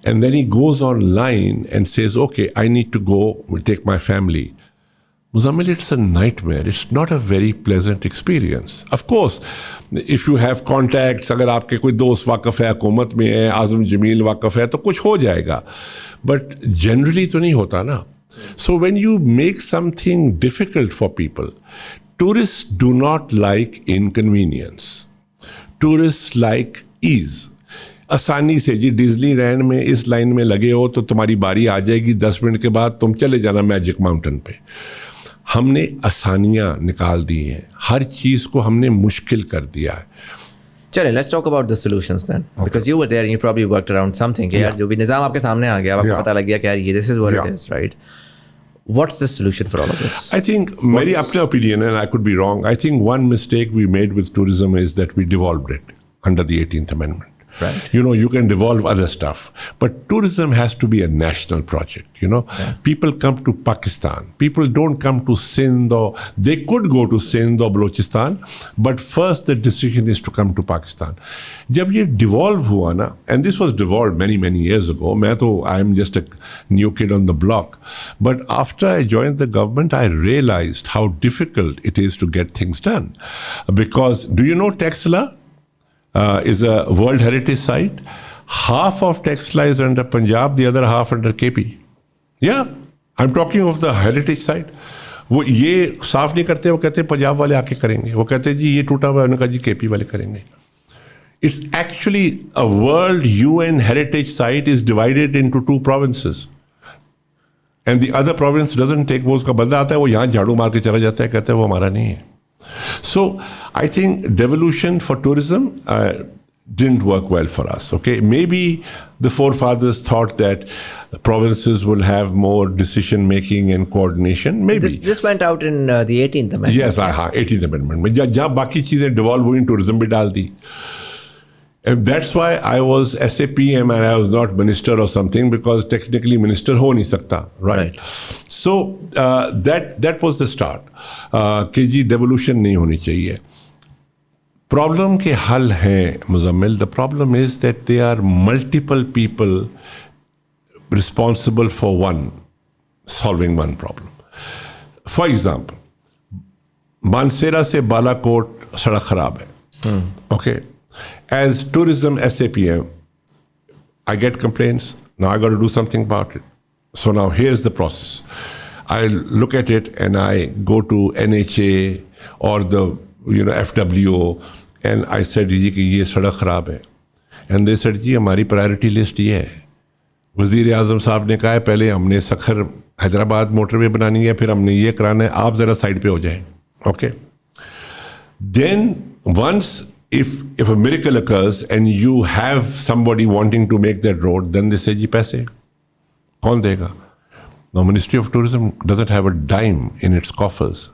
and then he goes online and says, okay, I need to go take my family. Muzamil, it's a nightmare. It's not a very pleasant experience. Of course, if you have contacts, अगर आपके कोई दोस्त वाकफ़ है, हुकूमत में है, आज़म जमील वाकफ़ है, तो कुछ हो जाएगा. But generally तो नहीं होता ना. So when you make something difficult for people, tourists do not like inconvenience. Tourists like ease. आसानी से जी डिज्नीलैंड में इस लाइन में लगे हो तो तुम्हारी बारी आ जाएगी, 10 मिनट के बाद तुम चले जाना मैजिक माउंटेन पे. हमने आसानियाँ निकाल दी हैं, हर चीज़ को हमने मुश्किल कर दिया है. चलिए, let's talk about the solutions then, because you were there and you probably worked around something. यार जो भी निज़ाम आपके सामने आ गया, आपको पता लग गया कि यार ये this is what it is, right? What's the solution for all of this? I think, मेरी अपनी opinion, and I could be wrong, I think one mistake we made with tourism is that we devolved it under the 18th Amendment. Right. You can devolve other stuff, but tourism has to be a national project. People come to Pakistan. People don't come to Sindh, or they could go to Sindh or Balochistan, but first the decision is to come to Pakistan. जब ये devolve हुआ ना, and this was devolved many years ago. I'm just a new kid on the block. But after I joined the government, I realized how difficult it is to get things done. Because do you know Texla? Is a World Heritage Site. Half of Texla is under Punjab, the other half under KP. Yeah, I'm talking of the heritage site. वो ये साफ नहीं करते, वो कहते हैं पंजाब वाले आके करेंगे. वो कहते हैं जी ये टूटा हुआ है, उन्होंने कहा जी केपी वाले करेंगे. It's actually a World UN Heritage Site is divided into 2 provinces. And the other province doesn't take, वो उसका बंदा आता है, वो यहाँ झाड़ू मार के चला जाता है, कहते हैं वो हमारा नहीं है. So I think devolution for tourism didn't work well for us. Okay, maybe the forefathers thought that provinces will have more decision making and coordination. Maybe this went out in the 18th Amendment. Yes, 18th Amendment. में जहाँ बाकी चीजें devolve हुई, tourism भी डाल दी. And that's why I was SAPM and I was not minister or something, because technically minister हो नहीं सकता, right? So that was the start. कि जी devolution नहीं होनी चाहिए. Problem के हल हैं Muzammil. The problem is that there are multiple people responsible for solving one problem. For example, Mansehra से बालाकोट सड़क खराब है. Okay. As tourism SAPM, I get complaints. Now I got to do something about it. So now here's the process. I look at it and I go to NHA or the FWO and I said जी कि ये सड़क खराब है. And they said जी हमारी priority list ये है. वज़ीर आज़म साहब ने कहा है पहले हमने सखर हैदराबाद मोटरवे बनानी है, फिर हमने ये कराना है, आप ज़रा साइड पे हो जाएं. Okay. Then once if a miracle occurs and you have somebody wanting to make that road, then they say जी पैसे कौन देगा? Now Ministry of Tourism doesn't have a dime in its coffers,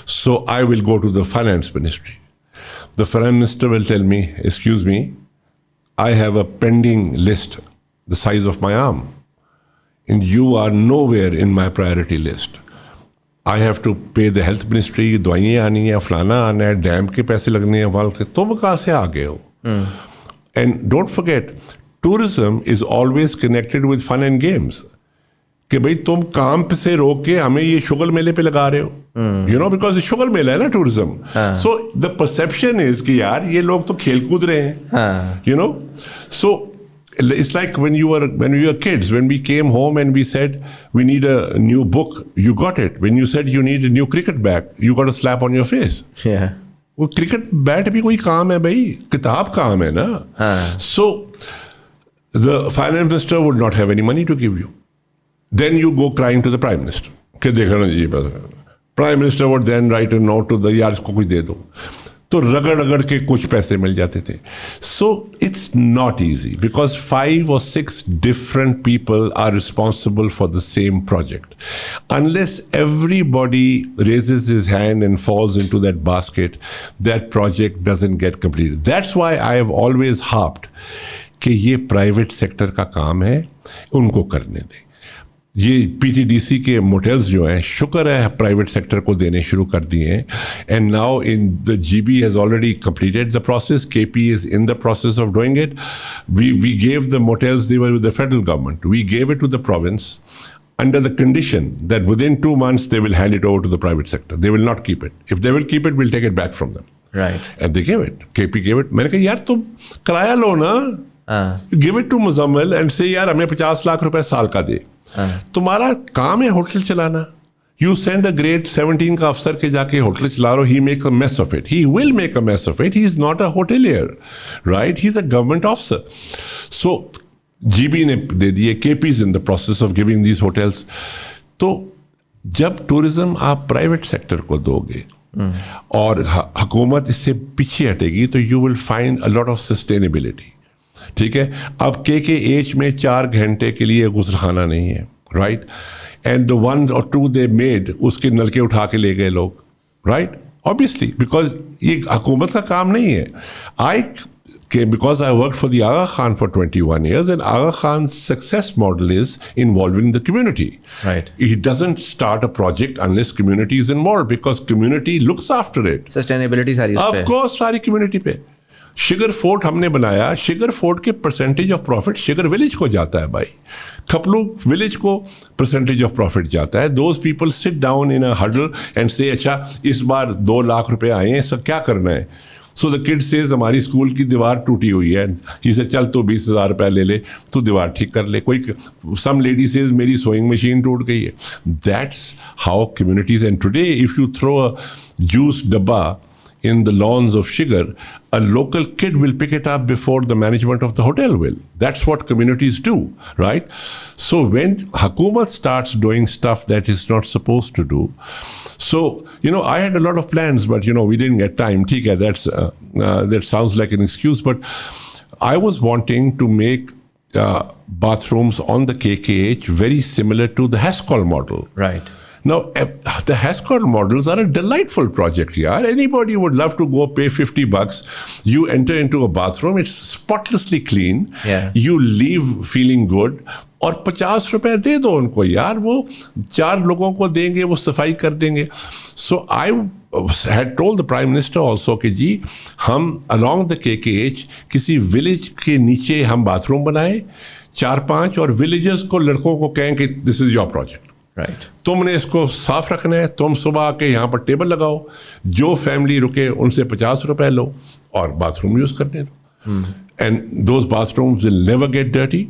so I will go to the finance ministry. the Prime Minister will tell me, excuse me, I have a pending list the size of my arm, and you are nowhere in my priority list. I have to pay the health ministry, दवाइयाँ आनी है, फलाना आना है, dam के पैसे लगने हैं, वाल के, तुम कहाँ से आ गए हो? And don't forget, tourism is always connected with fun and games. कि भाई तुम काम पे से रोक के हमें ये शुगल मेले पे लगा रहे हो, you know, because शुगल मेला है ना tourism. So the perception is कि यार ये लोग तो खेल कूद रहे हैं, you know. So it's like when we were kids, when we came home and we said we need a new book, you got it. When you said you need a new cricket bat, you got a slap on your face. Yeah. वो cricket bat भी कोई काम है भाई, किताब काम है ना. So the finance minister would not have any money to give you. Then you go crying to the prime minister कि देखो ना जी, prime minister would then write a note to the, यार इसको कुछ दे दो, तो रगड़ के कुछ पैसे मिल जाते थे. So it's not easy because 5 or 6 different people are responsible for the same project. Unless everybody raises his hand and falls into that basket, that project doesn't get completed. That's why I have always harped कि ये private sector का काम है, उनको करने दें. ये PTDC के मोटेल्स जो हैं, शुक्र है प्राइवेट सेक्टर को देने शुरू कर दिए हैं. And now in the GB has already completed the process, KP is in the process of doing it. We gave the motels, they were with the federal government, we gave it to the province under the condition that within 2 months they will hand it over to the private sector. They will not keep it. If they will keep it, we'll take it back from them. Right. And they gave it. KP gave it. मैंने कहा यार तुम किराया लो ना. Give it to Muzamil and say यार हमें 50 लाख रुपए साल का दे. तुम्हारा काम है होटल चलाना. You send a grade 17 का अफसर के जाके होटल चला रहा, he makes a mess of it. He will make a mess of it. He is not a hotelier, right? He's a government officer. So GB ने दे दिए, KP is in the process of giving these hotels. तो जब tourism आप private sector को दोगे और हुकूमत इससे पीछे हटेगी, तो you will find a lot of sustainability. ठीक है. अब KKH में 4 घंटे के लिए गुस्लखाना नहीं है, right. And the 1 or 2 they made, उसके नलके उठा के ले गए लोग, राइट. ऑब्वियसली बिकॉज ये हुकूमत का काम नहीं है. Because I worked for the Agha Khan for 21 years, and Agha Khan's success model is involving the community. Right. He doesn't start a project unless community is involved, because community looks after it. Sustainability सारी उस पे. Of course, सारी community पे. Shigar fort हमने बनाया, Shigar fort के percentage of profit Shigar village को जाता है भाई. खपलू विलेज को परसेंटेज ऑफ प्रॉफिट जाता है. Those people sit down in a huddle and say अच्छा इस बार 2 लाख रुपए आए हैं, सब क्या करना है. सो द किड सेज हमारी स्कूल की दीवार टूटी हुई है, ही से चल तो 20,000 रुपये ले ले, तो दीवार ठीक कर ले. कोई सम लेडी सेज मेरी सोइंग मशीन टूट गई है. That's how communities. And today if you throw a juice डब्बा in the lawns of sugar, a local kid will pick it up before the management of the hotel will. That's what communities do, right? So when Hakumat starts doing stuff that is not supposed to do, so, you know, I had a lot of plans, but, you know, we didn't get time. That sounds like an excuse, but I was wanting to make bathrooms on the KKH very similar to the Haskell model. Right. Now, the Haskell models are a delightful project here. Anybody would love to go pay $50. You enter into a bathroom, it's spotlessly clean. Yeah. You leave feeling good. और 50 रुपए दे दो उनको यार, वो 4 लोगों को देंगे, वो सफाई कर देंगे. So I had told the Prime Minister also कि जी हम along the KKH किसी विलेज के नीचे हम बाथरूम बनाए 4-5, और विलेजर्स को, लड़कों को कहें कि this is your project. Right. तुमने इसको साफ रखना है, तुम सुबह आके यहाँ पर टेबल लगाओ, जो फैमिली रुके उनसे 50 रुपए लो और बाथरूम यूज करने दो. And those bathrooms will never get dirty,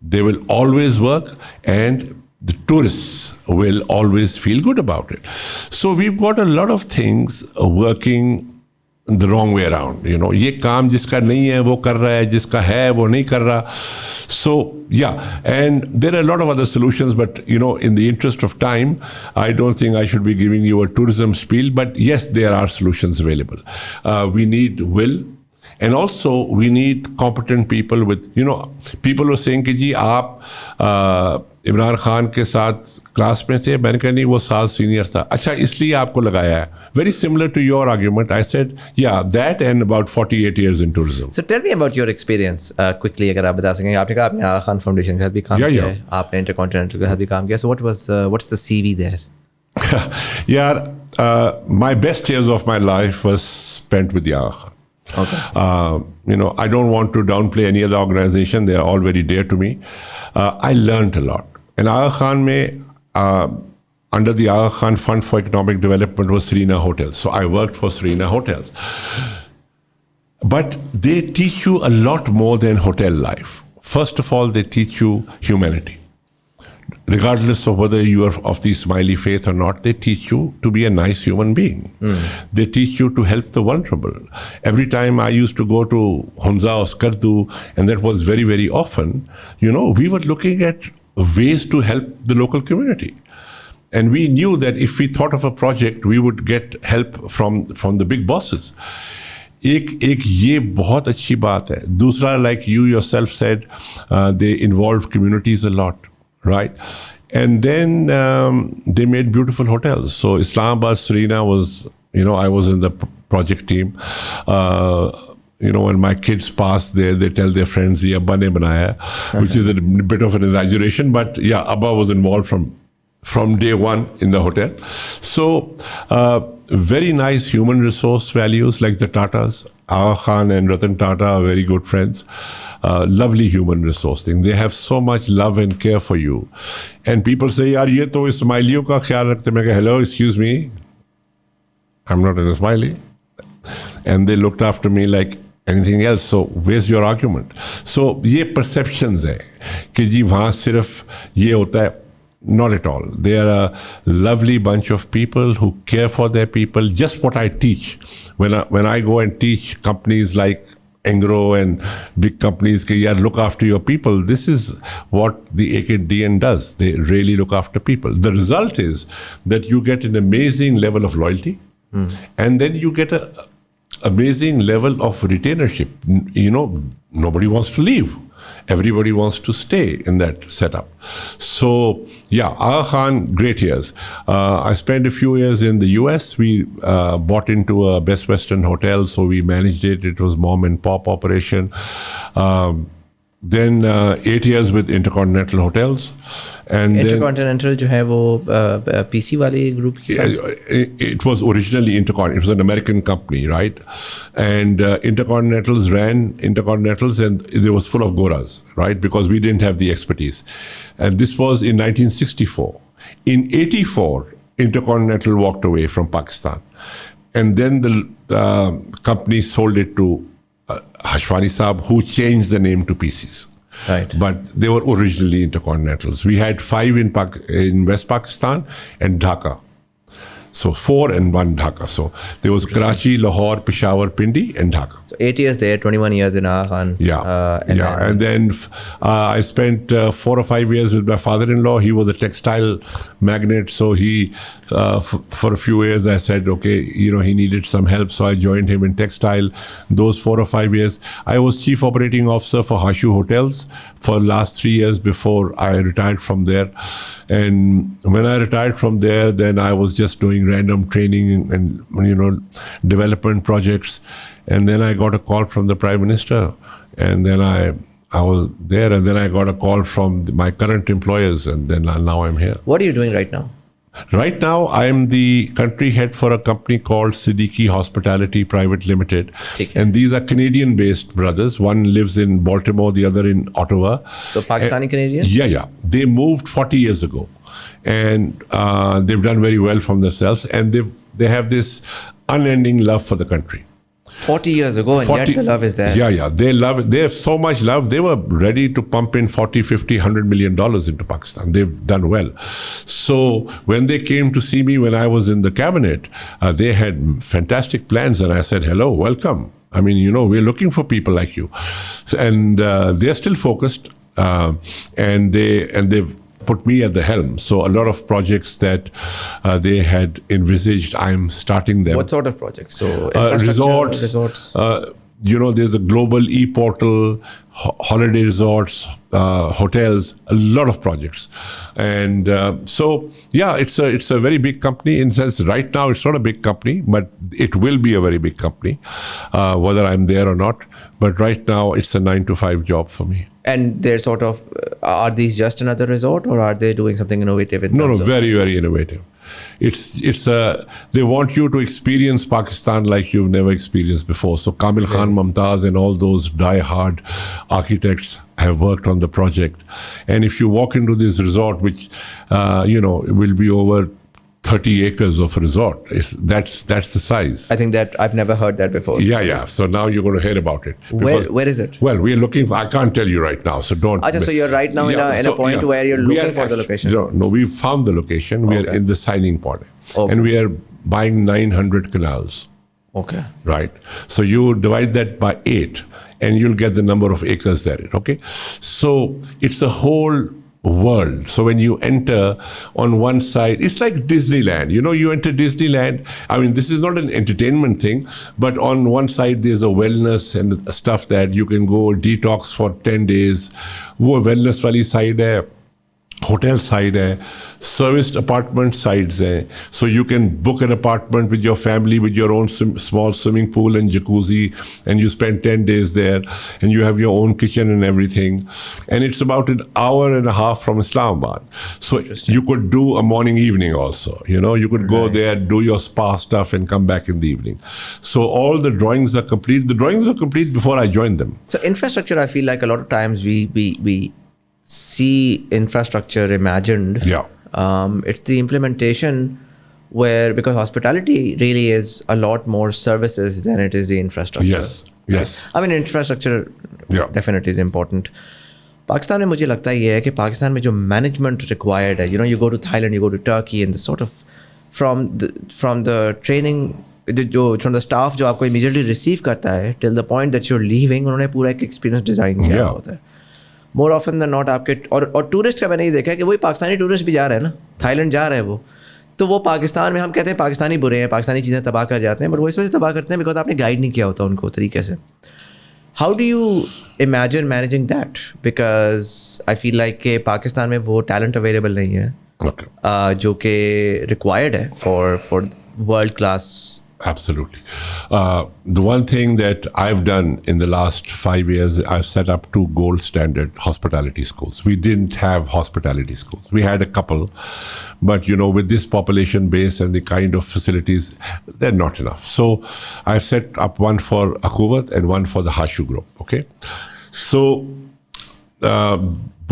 they will always work, and the tourists will always feel good about it. So we've got a lot of things working the wrong way around. You know, ये काम जिसका नहीं है वो कर रहा है, जिसका है वो नहीं कर रहा. So yeah, and there are a lot of other solutions, but you know, in the interest of time, I don't think I should be giving you a tourism spiel, but yes, there are solutions available. We need will, And also, we need competent people with, people were saying कि जी आप इमरान खान के साथ class में थे. मैंने कहा नहीं, वो साल सीनियर था. अच्छा, इसलिए आपको लगाया है. Very similar to your argument. I said, yeah, that and about 48 years in tourism. So tell me about your experience quickly, अगर आप बता सकें. आपने कहा आपने आगा खान फाउंडेशन के साथ भी काम किया है, आपने इंटरकॉन्टिनेंटल के साथ भी काम किया. So what's the CV there? Yeah, my best years of my life was spent with the Agha Khan. Okay. I don't want to downplay any other organization. They are all very dear to me. I learned a lot. And Agha Khan under the Agha Khan Fund for Economic Development was Serena Hotels. So I worked for Serena Hotels. But they teach you a lot more than hotel life. First of all, they teach you humanity. Regardless of whether you are of the smiley faith or not, they teach you to be a nice human being. They teach you to help the vulnerable. Every time I used to go to Hunza or Skardu, and that was very, very often, we were looking at ways to help the local community. And we knew that if we thought of a project, we would get help from the big bosses. एक ये बहुत अच्छी बात है. दूसरा, like you yourself said, they involved communities a lot. Right. And then they made beautiful hotels. So Islamabad Serena was, I was in the project team. When my kids pass there, they tell their friends, "Ye Abba ne banaya," which is a bit of an exaggeration. But yeah, Abba was involved from day one in the hotel. So very nice human resource values like the Tatas. Agha Khan and Ratan Tata are very good friends. Lovely human resource thing. They have so much love and care for you. And people say, yaar, ye to Ismailiyon ka khayal rakhte. Main kaha, hello, excuse me. I'm not an Ismaili. And they looked after me like anything else. So where's your argument? So ye perceptions hai कि जी वहाँ सिर्फ ये होता है. Not at all. They are a lovely bunch of people who care for their people. Just what I teach. When I go and teach companies like Engro and big companies, look after your people. This is what the AKDN does. They really look after people. The result is that you get an amazing level of loyalty, and then you get an amazing level of retainership. Nobody wants to leave. Everybody wants to stay in that setup. So, yeah, Agha Khan, great years. I spent a few years in the US. We bought into a Best Western hotel, so we managed it. It was mom and pop operation. Then 8 years with Intercontinental Hotels. And Intercontinental जो है वो PC वाले group की. It was originally Intercontinental. It was an American company, right? And Intercontinentals ran Intercontinentals, and it was full of goras, right? Because we didn't have the expertise. And this was in 1964. In 84, Intercontinental walked away from Pakistan. And then the company sold it to Hashwani Saab, who changed the name to PCs. Right. But they were originally Intercontinentals. We had 5 in West Pakistan and Dhaka. So 4 and 1 Dhaka. So there was Karachi, Lahore, Peshawar, Pindi, and Dhaka. So 8 years there, 21 years in Agha Khan. Yeah. And then I spent 4 or 5 years with my father-in-law. He was a textile magnate. So he, for a few years, I said, okay, he needed some help. So I joined him in textile. Those 4 or 5 years, I was chief operating officer for Hashu Hotels for the last 3 years before I retired from there. And when I retired from there, then I was just doing random training and, development projects. And then I got a call from the Prime Minister. And then I was there. And then I got a call from my current employers. And then now I'm here. What are you doing right now? Right now, I am the country head for a company called Siddiqi Hospitality Private Limited. And these are Canadian-based brothers. One lives in Baltimore, the other in Ottawa. So Pakistani Canadians? Yeah. They moved 40 years ago. And they've done very well from themselves. And they have this unending love for the country. 40 years ago, and yet the love is there. Yeah. They love it. They have so much love. They were ready to pump in 40, 50, $100 million into Pakistan. They've done well. So when they came to see me when I was in the cabinet, they had fantastic plans. And I said, hello, welcome. I mean, we're looking for people like you. And they're still focused. And they've put me at the helm. So a lot of projects that they had envisaged, I'm starting them. What sort of projects? So resorts. there's a global e-portal, holiday resorts, hotels, a lot of projects. And so, yeah, it's a very big company. In the sense, right now, it's not a big company, but it will be a very big company, whether I'm there or not. But right now, it's a 9-to-5 job for me. And they're sort of, are these just another resort, or are they doing something innovative? No, very, very innovative. They want you to experience Pakistan like you've never experienced before. So Kamil Khan, Mumtaz, and all those die-hard architects have worked on the project. And if you walk into this resort, which will be over 30 acres of a resort, that's the size. I think that I've never heard that before. Yeah. So now you're going to hear about it. Where is it? Well, we're looking for, I can't tell you right now, so don't. So you're right now in a point where you're looking for the location. No, we've found the location. We are in the signing point. Okay. And we are buying 900 canals. Okay. Right. So you divide that by 8 and you'll get the number of acres there. Okay. So it's a whole world. So when you enter on one side, it's like Disneyland. You enter Disneyland. I mean, this is not an entertainment thing, but on one side there's a wellness and stuff that you can go detox for 10 days. वो wellness वाली side है, hotel side hai, serviced apartment sides hai. So you can book an apartment with your family with your own small swimming pool and jacuzzi, and you spend 10 days there, and you have your own kitchen and everything. And it's about an hour and a half from Islamabad. So you could do a morning evening also. You could go there, do your spa stuff, and come back in the evening. So all the drawings are complete. The drawings were complete before I joined them. So infrastructure, I feel like a lot of times we see infrastructure imagined. Yeah. It's the implementation where, because hospitality really is a lot more services than it is the infrastructure. Yes. I mean, infrastructure definitely is important. Pakistan में मुझे लगता है ये है कि पाकिस्तान में जो management required है, you go to Thailand, you go to Turkey, and the sort of from the training, from the staff जो आपको immediately receive करता है till the point that you're leaving, उन्होंने पूरा एक experience design किया होता है. More often than not आपके और टूरिस्ट का मैंने ये देखा है कि वही पाकिस्तानी टूरिस्ट भी जा रहे हैं ना, थाईलैंड जा रहे हैं वो, तो वो पाकिस्तान में हम कहते हैं पाकिस्तानी बुरे हैं, पाकिस्तानी चीज़ें तबाह कर जाते हैं, बट वो इस वजह से तबाह करते हैं बिकॉज आपने गाइड नहीं किया होता उनको तरीके से. How do you imagine managing that? Because I feel like कि पाकिस्तान में वो टैलेंट अवेलेबल नहीं है जो कि रिक्वायर्ड है for world class. Absolutely. The one thing that I've done in the last 5 years, I've set up 2 gold standard hospitality schools. We didn't have hospitality schools. We had a couple, but with this population base and the kind of facilities, they're not enough. So I've set up one for Akuvat and one for the Hashu group. Okay. So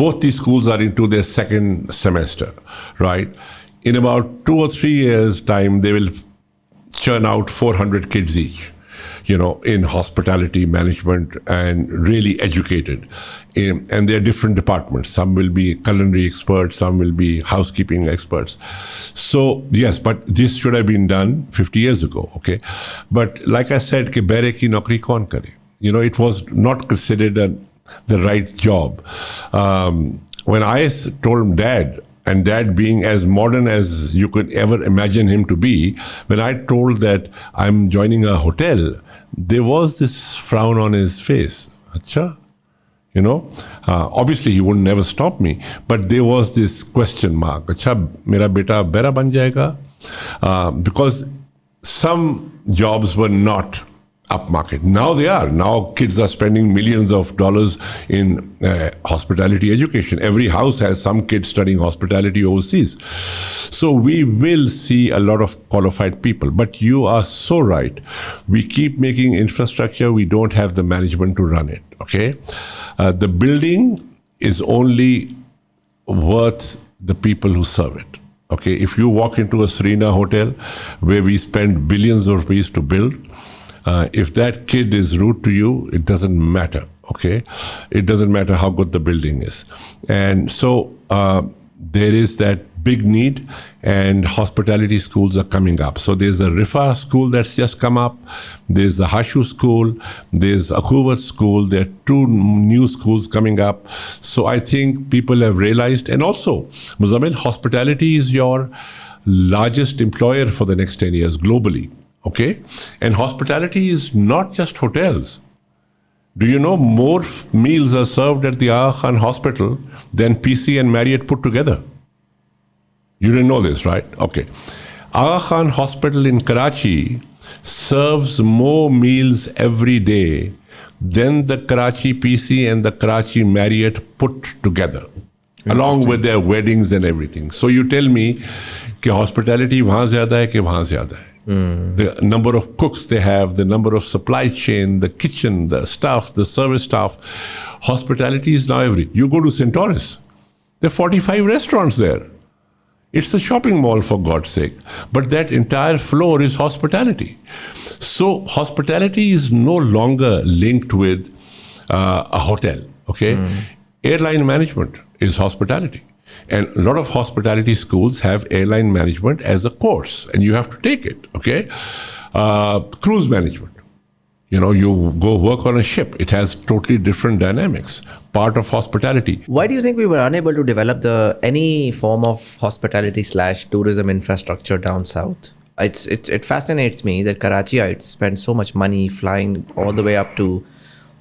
both these schools are into their second semester, right? In about 2 or 3 years time, they will churn out 400 kids each, in hospitality management and really educated. And there are different departments. Some will be culinary experts, some will be housekeeping experts. So yes, but this should have been done 50 years ago, okay? But like I said, ke bere ki naukri kaun kare? It was not considered the right job. When I told Dad, and Dad being as modern as you could ever imagine him to be, when I told that I'm joining a hotel, there was this frown on his face. Acha? Obviously he would never stop me, but there was this question mark. Acha, mera beta bera ban jayega? Because some jobs were not upmarket. Now they are. Now kids are spending millions of dollars in hospitality education. Every house has some kids studying hospitality overseas. So we will see a lot of qualified people. But you are so right. We keep making infrastructure. We don't have the management to run it. Okay? The building is only worth the people who serve it. Okay? If you walk into a Serena hotel where we spend billions of rupees to build, if that kid is rude to you, it doesn't matter, okay? It doesn't matter how good the building is. And so there is that big need, and hospitality schools are coming up. So there's a Rifa school that's just come up. There's the Hashu school. There's Akuvat school. There are 2 new schools coming up. So I think people have realized, and also Muzamil, hospitality is your largest employer for the next 10 years globally. Okay? And hospitality is not just hotels. Do you know more meals are served at the Agha Khan Hospital than PC and Marriott put together? You didn't know this, right? Okay. Agha Khan Hospital in Karachi serves more meals every day than the Karachi PC and the Karachi Marriott put together, along with their weddings and everything. So you tell me कि hospitality वहाँ ज़्यादा है कि वहाँ ज़्यादा है. The number of cooks they have, the number of supply chain, the kitchen, the staff, the service staff. Hospitality is now every. You go to Centaurus, there are 45 restaurants there. It's a shopping mall, for God's sake. But that entire floor is hospitality. So hospitality is no longer linked with a hotel, okay? Airline management is hospitality. And a lot of hospitality schools have airline management as a course, and you have to take it, okay? Cruise management. You know, you go work on a ship. It has totally different dynamics, part of hospitality. Why do you think we were unable to develop any form of hospitality / tourism infrastructure down south? It fascinates me that Karachiites spend so much money flying all the way up to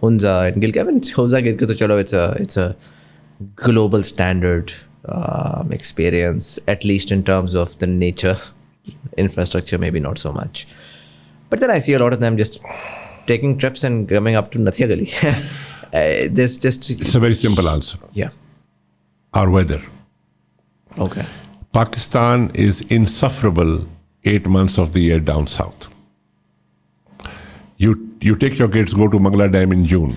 Hunza and Gilgit. I mean, Hunza Gilgit to chalo, it's a global standard experience, at least in terms of the nature. Infrastructure, maybe not so much. But then I see a lot of them just taking trips and coming up to Nathia Gali. It's a very simple answer. Yeah. Our weather. Okay. Pakistan is insufferable 8 months of the year down south. You take your kids, go to Mangla Dam in June,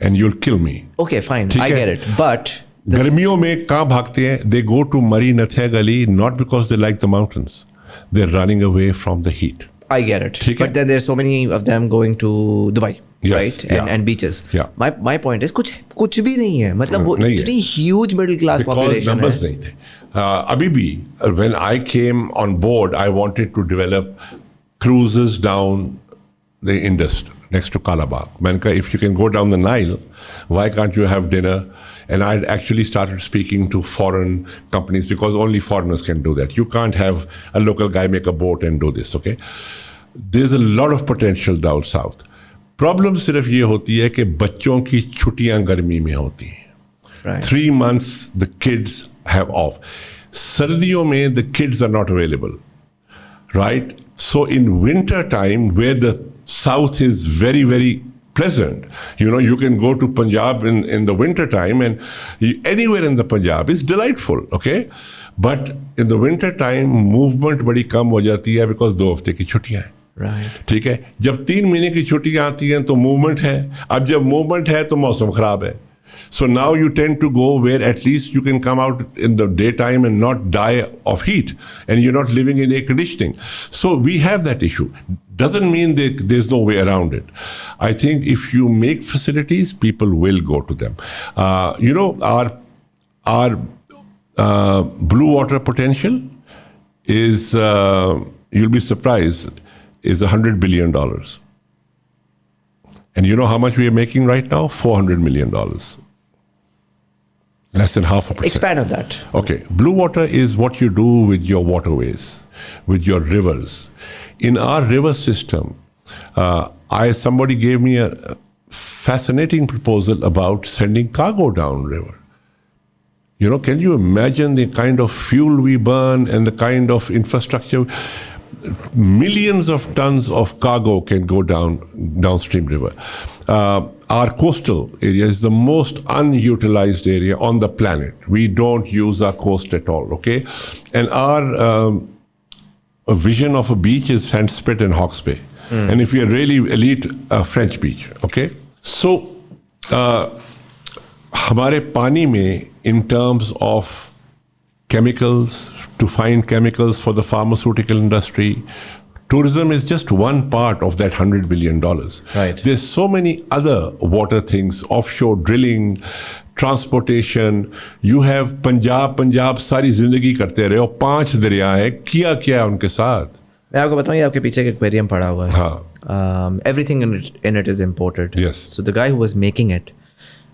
and you'll kill me. Okay, fine. I get it. But गर्मियों में कहाँ भागते हैं? They go to Mari Nathia Gali not because they like the mountains. They're running away from the heat. I get it. But then there's so many of them going to Dubai, yes, right? And beaches. Yeah. My point is कुछ भी नहीं है. मतलब वो इतनी huge middle class population numbers नहीं थे. अभी भी when I came on board, I wanted to develop cruises down the Indus next to Kalabagh. मैंने कहा, if you can go down the Nile, why can't you have dinner? And I actually started speaking to foreign companies because only foreigners can do that. You can't have a local guy make a boat and do this, okay? There's a lot of potential down south. Problem सिर्फ ये होती है कि बच्चों की छुट्टियां गर्मी में होती हैं. Right. 3 months the kids have off. सर्दियों में the kids are not available, right? So in winter time, where the south is very, very pleasant, you know, you can go to Punjab in the winter time, and anywhere in the Punjab is delightful, okay? But in the winter time, movement बड़ी कम हो जाती है because 2 हफ्ते की छुट्टियां हैं. Right. ठीक है, जब 3 महीने की छुट्टियां आती हैं तो मूवमेंट है. अब जब मूवमेंट है तो मौसम खराब है. So now you tend to go where at least you can come out in the daytime and not die of heat, and you're not living in air conditioning. So we have that issue. Doesn't mean that there's no way around it. I think if you make facilities, people will go to them. You know, our blue water potential is, you'll be surprised, is $100 billion. And you know how much we are making right now? $400 million. Less than 0.5%. Expand on that. Okay. Blue water is what you do with your waterways, with your rivers. In our river system, somebody gave me a fascinating proposal about sending cargo down river. You know, can you imagine the kind of fuel we burn and the kind of infrastructure? Millions of tons of cargo can go downstream river. Our coastal area is the most unutilized area on the planet. We don't use our coast at all, okay? And our vision of a beach is Sandspit and Hawke's Bay. And if we are really elite, French beach, okay? So, हमारे पानी में, in terms of chemicals, to find chemicals for the pharmaceutical industry, tourism is just one part of that $100 billion. Right. There's so many other water things, offshore drilling, transportation. You have Punjab सारी जिंदगी करते रहे और 5 दरिया है, किया क्या उनके साथ? मैं आपको बताऊं, ये आपके पीछे एक एक्वेरियम पड़ा हुआ है. हाँ. Everything in it is imported. Yes. So the guy who was making it,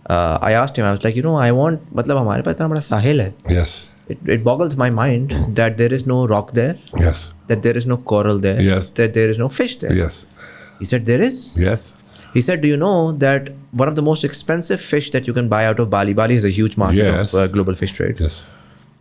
I asked him, I was like, you know, I want, मतलब हमारे पास इतना बड़ा साहिल है. Yes. It boggles my mind that there is no rock there. Yes. That there is no coral there. Yes. That there is no fish there. Yes. He said there is. Yes. He said, do you know that one of the most expensive fish that you can buy out of Bali is a huge market Yes. of global fish trade. Yes.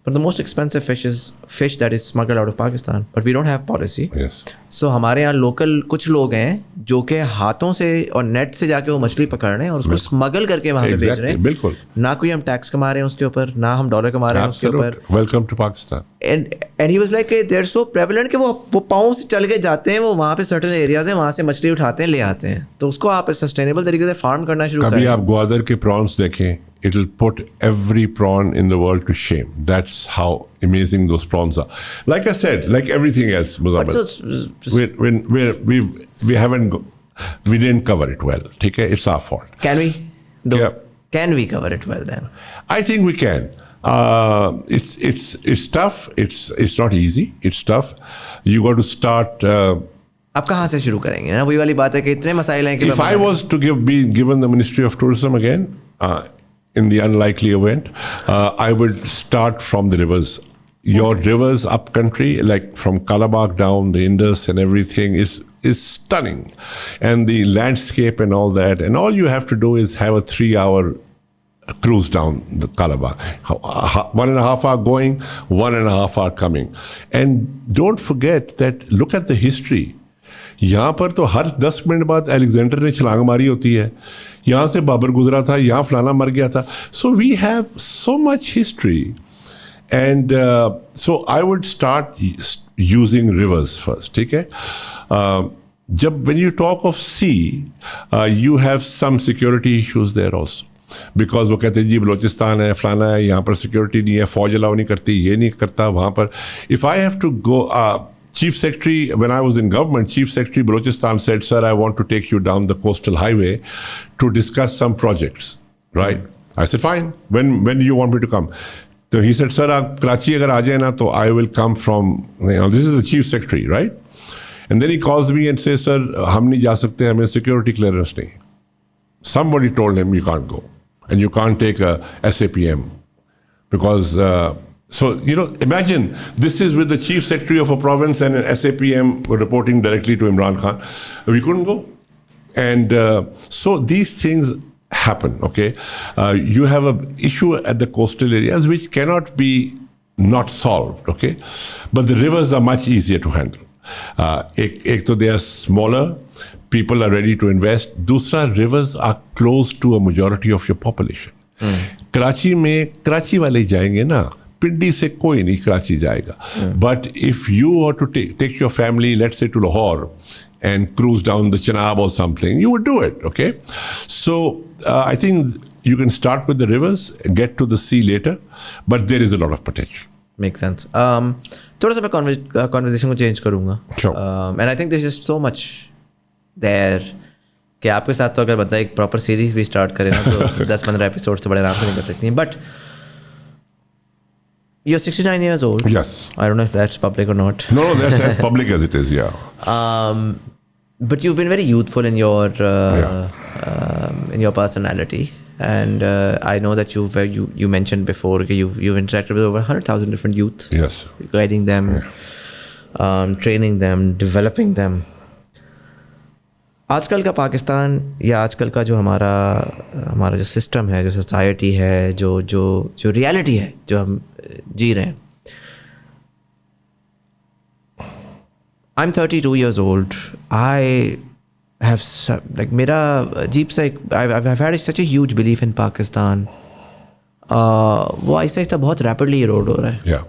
But the most expensive fish is fish that is smuggled out of Pakistan. But we don't have policy. Yes. So हमारे यहाँ local कुछ लोग हैं जो कि हाथों से और नेट से जाके वो मछली पकड़ रहे हैं और उसको स्मगल करके वहाँ पे बेच रहे हैं. बिल्कुल. ना कोई हम टैक्स कमा रहे हैं उसके ऊपर, ना हम डॉलर कमा रहे हैं उसके ऊपर. Welcome to Pakistan. And he was like they are so prevalent कि वो पाँव से चल के जाते हैं, वो वहाँ पे सर्टेन एरियाज हैं, वहाँ से मछली उठाते हैं, ले आते हैं. तो उसको आप सस्टेनेबल तरीके से फार्म करना शुरू करें. कभी आप ग्वादर के प्रॉन्स देखें, it will put every prawn in the world to shame. That's how amazing those prawns are. Like I said, like everything else, Muzamil, we didn't cover it well. Okay? It's our fault. Can we? Yeah. Can we cover it well then? I think we can. It's tough. It's not easy. It's tough. You got to start. अब कहाँ से शुरू करेंगे ना? वही वाली बात है कि इतने मसाइल हैं कि if I was to be given the Ministry of Tourism again, in the unlikely event, I would start from the rivers. Your rivers up country, like from Kalabagh down, the Indus and everything is stunning. And the landscape and all that. And all you have to do is have a 3-hour cruise down the Kalabagh. 1.5 hour going, 1.5 hour coming. And don't forget that, look at the history. यहाँ पर तो हर 10 minute बाद Alexander ने छलांग मारी होती है, यहाँ से बाबर गुजरा था, यहाँ फलाना मर गया था. So we have so much history and so I would start using rivers first. ठीक है. जब when you talk of sea, you have some security issues there also, because वो कहते हैं जी बलोचिस्तान है, फलाना है, यहाँ पर सिक्योरिटी नहीं है, फौज अलाउ नहीं करती, ये नहीं करता वहाँ पर. If I have to go, Chief Secretary, when I was in government, Chief Secretary Balochistan said, sir, I want to take you down the coastal highway to discuss some projects, right? I said, fine. When do you want me to come? So he said, sir, aap Karachi agar aa jaye na, to I will come from, this is the Chief Secretary, right? And then he calls me and says, sir, hum nahi ja sakte, hame security clearance nahi. Somebody told him you can't go. And you can't take a SAPM because... So, imagine this is with the Chief Secretary of a province and an SAPM reporting directly to Imran Khan. We couldn't go. And so these things happen, okay? You have an issue at the coastal areas which cannot be not solved, okay? But the rivers are much easier to handle. Ek to they are smaller, people are ready to invest. Dusra, rivers are close to a majority of your population. Karachi mein, Karachi wale jayenge na, Pindi से कोई नहीं कराची जाएगा. But if you are to take your family, let's say to Lahore and cruise down the Chenab or something, you would do it. Okay. So I think you can start with the rivers, get to the sea later, but there is a lot of potential. Makes sense. थोड़ा सा मैं conversation को change करूँगा. Sure. And I think there's just so much there कि आपके साथ तो अगर बंदा एक proper series भी start करे ना तो 10-15 episodes तो बड़े आराम से निकल सकती हैं. But you're 69 years old. Yes. I don't know if that's public or not. No, that's as public as it is, yeah. But you've been very youthful in your personality, and I know that you mentioned before that you've interacted with over 100,000 different youth. Yes. Guiding them, training them, developing them. आजकल का पाकिस्तान या आजकल का जो हमारा जो system है, जो सोसाइटी है, जो रियलिटी है जो हम जी रहे हैं. I'm 32 years old. I have मेरा अजीब सा एक I've had such a huge belief in Pakistan. वो आहिस्ता आहिस्ता बहुत rapidly erode हो रहा है. Yeah.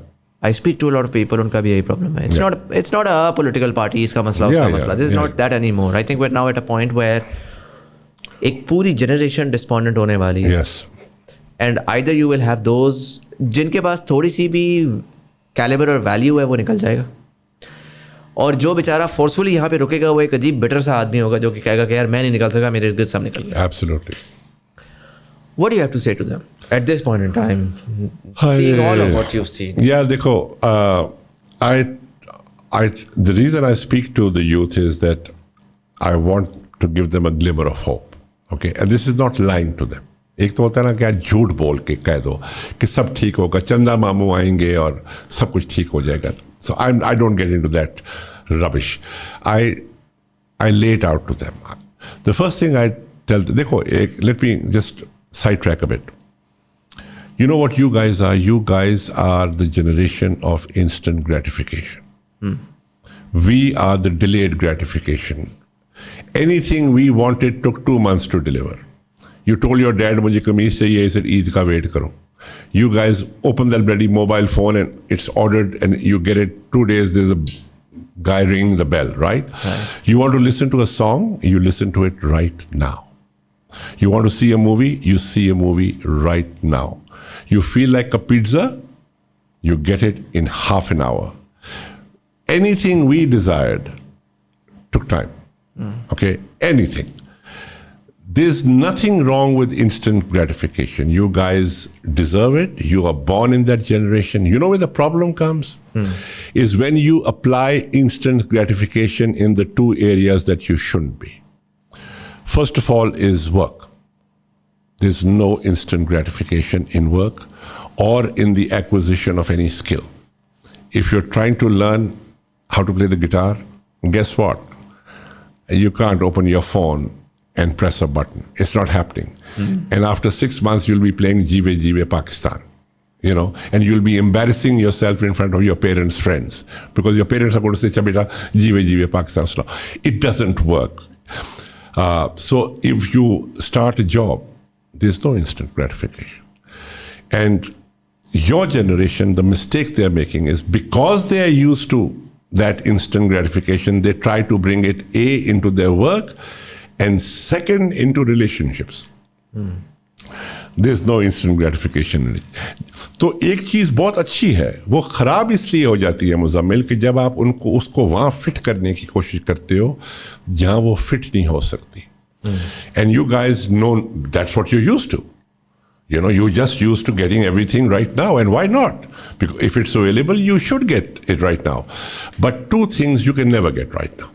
I speak to a lot of people, उनका भी यही problem है. It's not a political party, इसका मसला उसका मसला. This is not that anymore. I think we're now at a point where एक पूरी generation despondent होने वाली है. Yes. And either you will have those जिनके पास थोड़ी सी भी caliber और value है वो निकल जाएगा, और जो बेचारा फोर्सफुली यहाँ पे रुकेगा वो एक अजीब बिटर सा आदमी होगा जो कि कहेगा कि यार मैं नहीं निकल सका, मेरे इर्द गिर्द सब निकल गया. Absolutely. What do you have to say to them at this point in time, seeing all of what you've seen? Yeah, देखो, the reason I speak to the youth is that I want to give them a glimmer of hope. Okay, and this is not lying to them. एक तो होता है ना कि यार झूठ बोल के कह दो कि सब ठीक होगा, चंदा मामू आएंगे और सब कुछ ठीक हो जाएगा. So I don't get into that rubbish. I lay it out to them. The first thing I tell, let me just sidetrack a bit. You know what you guys are? You guys are the generation of instant gratification. We are the delayed gratification. Anything we wanted took 2 months to deliver. You told your dad, "Mujhe kameez chahiye," he said, "Eid ka wait karo." You guys open that bloody mobile phone and it's ordered and you get it 2 days. There's a guy ringing the bell, right? You want to listen to a song, you listen to it right now. You want to see a movie, you see a movie right now. You feel like a pizza, you get it in half an hour. Anything we desired took time. Okay? Anything. There's nothing wrong with instant gratification. You guys deserve it. You are born in that generation. You know where the problem comes? Is when you apply instant gratification in the two areas that you shouldn't be. First of all is work. There's no instant gratification in work or in the acquisition of any skill. If you're trying to learn how to play the guitar, guess what? You can't open your phone and press a button. It's not happening. And after 6 months, you'll be playing Jeewe Jeewe Pakistan, you know, and you'll be embarrassing yourself in front of your parents' friends because your parents are going to say, "Cha beta, Jeewe Jeewe Pakistan." It doesn't work. So if you start a job, there's no instant gratification. And your generation, the mistake they're making is because they are used to that instant gratification, they try to bring it into their work and second into relationships. There's no instant gratification in it. तो एक चीज बहुत अच्छी है, वो खराब इसलिए हो जाती है मुजम्मिल कि जब आप उसको वहां फिट करने की कोशिश करते हो जहां वो फिट नहीं हो सकती. And you guys know that's what you're used to. You know, you're just used to getting everything right now, and why not? Because if it's available, you should get it right now. But two things you can never get right now.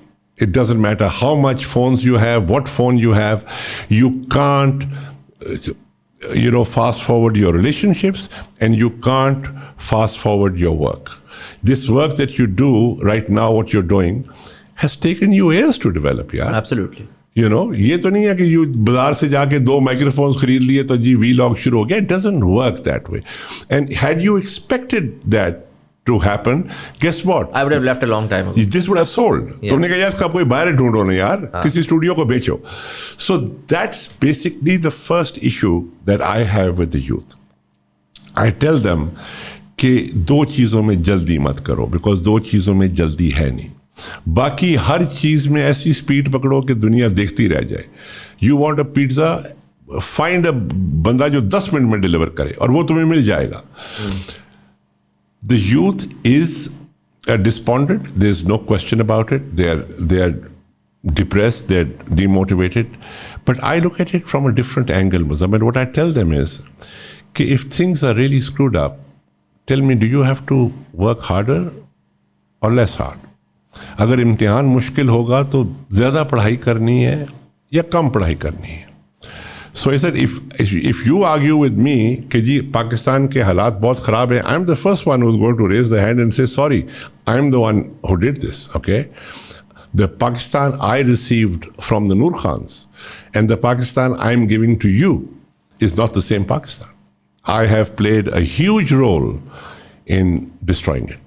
It doesn't matter how much phones you have, what phone you have. You can't, fast forward your relationships, and you can't fast forward your work. This work that you do right now, what you're doing, has taken you years to develop, yeah? Absolutely. You know, ये तो नहीं है कि you बाजार से जाके 2 microphones खरीद लिए तो जी vlog शुरू हो गया. It doesn't work that way. And had you expected that to happen, guess what? I would have left a long time ago. This would have sold. तुमने कहा यार इसका कोई बाहर ढूंढो ना यार, किसी स्टूडियो को बेचो. So that's basically the first issue that I have with the youth. I tell them कि 2 चीज़ों में जल्दी मत करो, because 2 चीज़ों में जल्दी है नहीं. बाकी हर चीज में ऐसी स्पीड पकड़ो कि दुनिया देखती रह जाए. You want a pizza, find a बंदा जो 10 मिनट में डिलीवर करे और वो तुम्हें मिल जाएगा. The youth is despondent, there is no question about it. They are depressed, they're demotivated. But I look at it from a different angle, Muzamil. What I tell them is कि if things are really screwed up, tell me, do you have to work harder or less hard? अगर इम्तिहान मुश्किल होगा तो ज़्यादा पढ़ाई करनी है या कम पढ़ाई करनी है. So I said if you argue with me कि जी पाकिस्तान के हालात बहुत ख़राब हैं, I am the first one who is going to raise the hand and say sorry, I am the one who did this. Okay, the Pakistan I received from the Noor Khans and the Pakistan I am giving to you is not the same Pakistan. I have played a huge role in destroying it.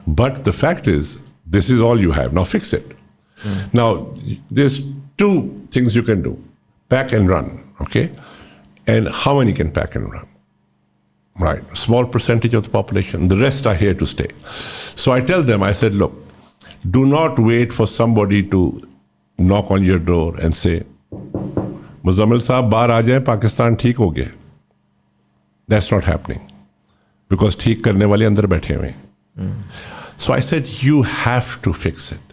But the fact is this is all you have. Now fix it. Now, there's 2 things you can do. Pack and run, okay? And how many can pack and run? Right, a small percentage of the population. The rest are here to stay. So I tell them, I said, look, do not wait for somebody to knock on your door and say, Muzamil saab, bahar aa jaye, Pakistan theek ho gaya. That's not happening. Because theek karne wale andar baithe hue hain. So I said, you have to fix it.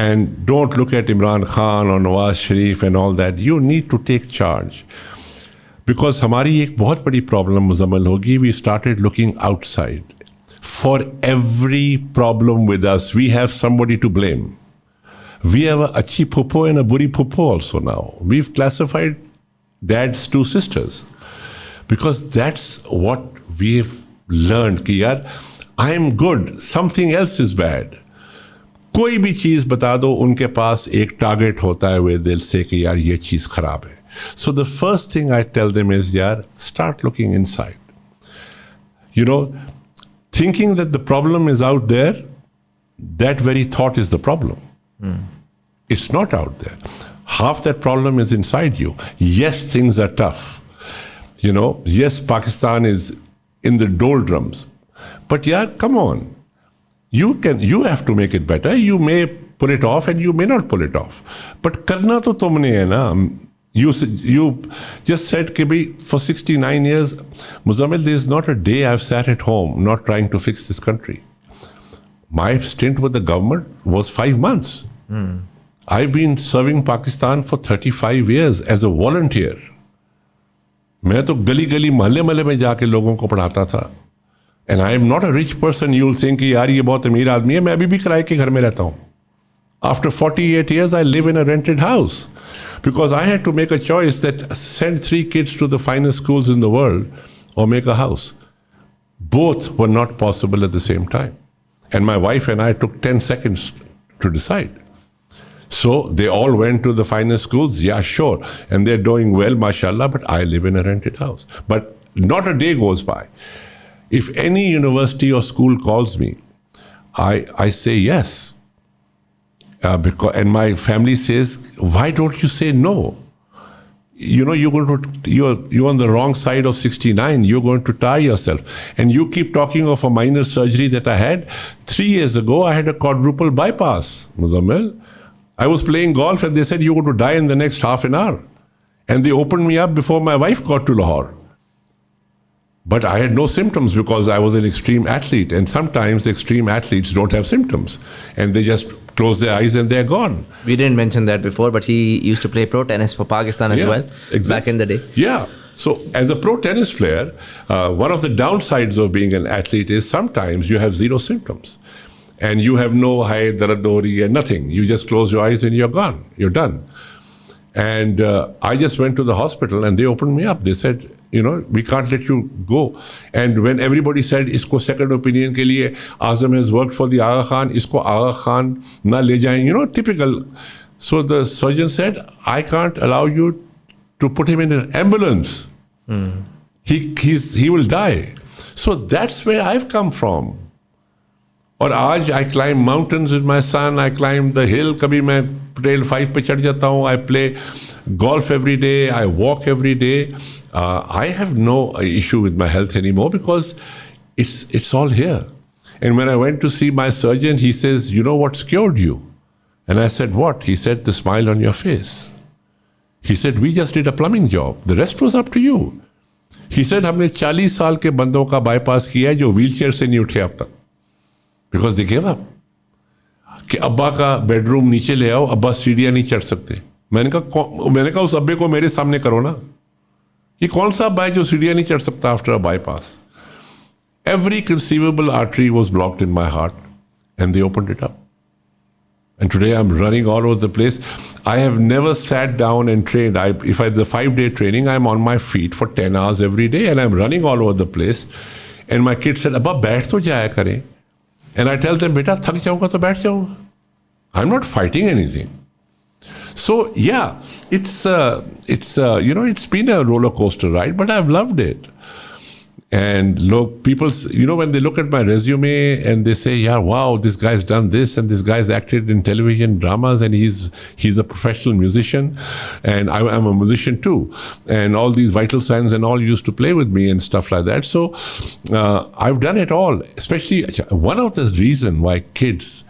And don't look at Imran Khan or Nawaz Sharif and all that. You need to take charge. Because हमारी एक बहुत बड़ी problem Muzammil होगी, we started looking outside. For every problem with us, we have somebody to blame. We have a अच्छी phupho and a buri phupho also now. We've classified dad's 2 sisters. Because that's what we've learned कि यार I am good, something else is bad. कोई भी चीज़ बता दो, उनके पास एक target होता है where they'll say कि यार ये चीज़ खराब है. So the first thing I tell them is, यार, start looking inside. You know, thinking that the problem is out there, that very thought is the problem. It's not out there. Half that problem is inside you. Yes, things are tough. You know, yes, Pakistan is in the doldrums. But yeah, come on. You have to make it better. You may pull it off and you may not pull it off. But karna to tumne hai na. You just said कि bhai, for 69 years, Muzamil, there is not a day I've sat at home not trying to fix this country. My stint with the government was 5 months. I've been serving Pakistan for 35 years as a volunteer. मैं तो गली गली महल्ले महल्ले में जाके लोगों को पढ़ाता था. And I am not a rich person. You'll think कि यार ये बहुत अमीर आदमी है. मैं अभी भी किराए के घर में रहता हूँ. After 48 years, I live in a rented house because I had to make a choice that send 3 kids to the finest schools in the world or make a house. Both were not possible at the same time. And my wife and I took 10 seconds to decide. So they all went to the finest schools. Yeah, sure. And they're doing well, mashallah, but I live in a rented house. But not a day goes by. If any university or school calls me, I say yes. And my family says, why don't you say no? You know, you're on the wrong side of 69. You're going to tire yourself. And you keep talking of a minor surgery that I had. 3 years ago, I had a quadruple bypass, Muzamil. I was playing golf and they said, you're going to die in the next half an hour. And they opened me up before my wife got to Lahore. But I had no symptoms because I was an extreme athlete. And sometimes extreme athletes don't have symptoms. And they just close their eyes and they're gone. We didn't mention that before, but he used to play pro tennis for Pakistan as well, back in the day. Yeah. So as a pro tennis player, one of the downsides of being an athlete is sometimes you have 0 symptoms. And you have no high daradori and nothing. You just close your eyes and you're gone. You're done. And I just went to the hospital and they opened me up. They said, you know, we can't let you go. And when everybody said, isko second opinion ke liye, Azam has worked for the Agha Khan, isko Agha Khan na le jayen, you know, typical. So the surgeon said, I can't allow you to put him in an ambulance. He will die. So that's where I've come from. और आज I climb mountains with my son, I climb the hill, कभी मैं trail 5 पे चढ़ जाता हूँ, I play golf every day, I walk every day. I have no issue with my health anymore because it's all here. And when I went to see my surgeon, he says, you know what's cured you? And I said, what? He said, the smile on your face. He said, we just did a plumbing job. The rest was up to you. He said, हमने 40 साल के बंदों का bypass किया है जो wheelchair से नहीं उठे अब तक. Because they gave up. कि अब्बा का बेडरूम नीचे ले आओ, अब्बा सीढ़ियाँ नहीं चढ़ सकते. मैंने कहा उस अब्बे को मेरे सामने करो ना. ये कौन सा अब्बा है जो सीढ़ियाँ नहीं चढ़ सकता after a bypass? Every conceivable artery was blocked in my heart and they opened it up. And today I'm running all over the place. I have never sat down and trained. If I have the 5-day training, I'm on my feet for 10 hours every day and I'm running all over the place. And my kid said, अब्बा बैठ तो जाया करें. And I tell them, beta, thak jaunga to baith jaunga. I'm not fighting anything. So yeah, it's you know, it's been a roller coaster ride, but I've loved it. And look, people, you know, when they look at my resume and they say, yeah, wow, this guy's done this and this guy's acted in television dramas and he's a professional musician and I'm a musician too. And all these vital signs and all used to play with me and stuff like that. So I've done it all. Especially one of the reasons why kids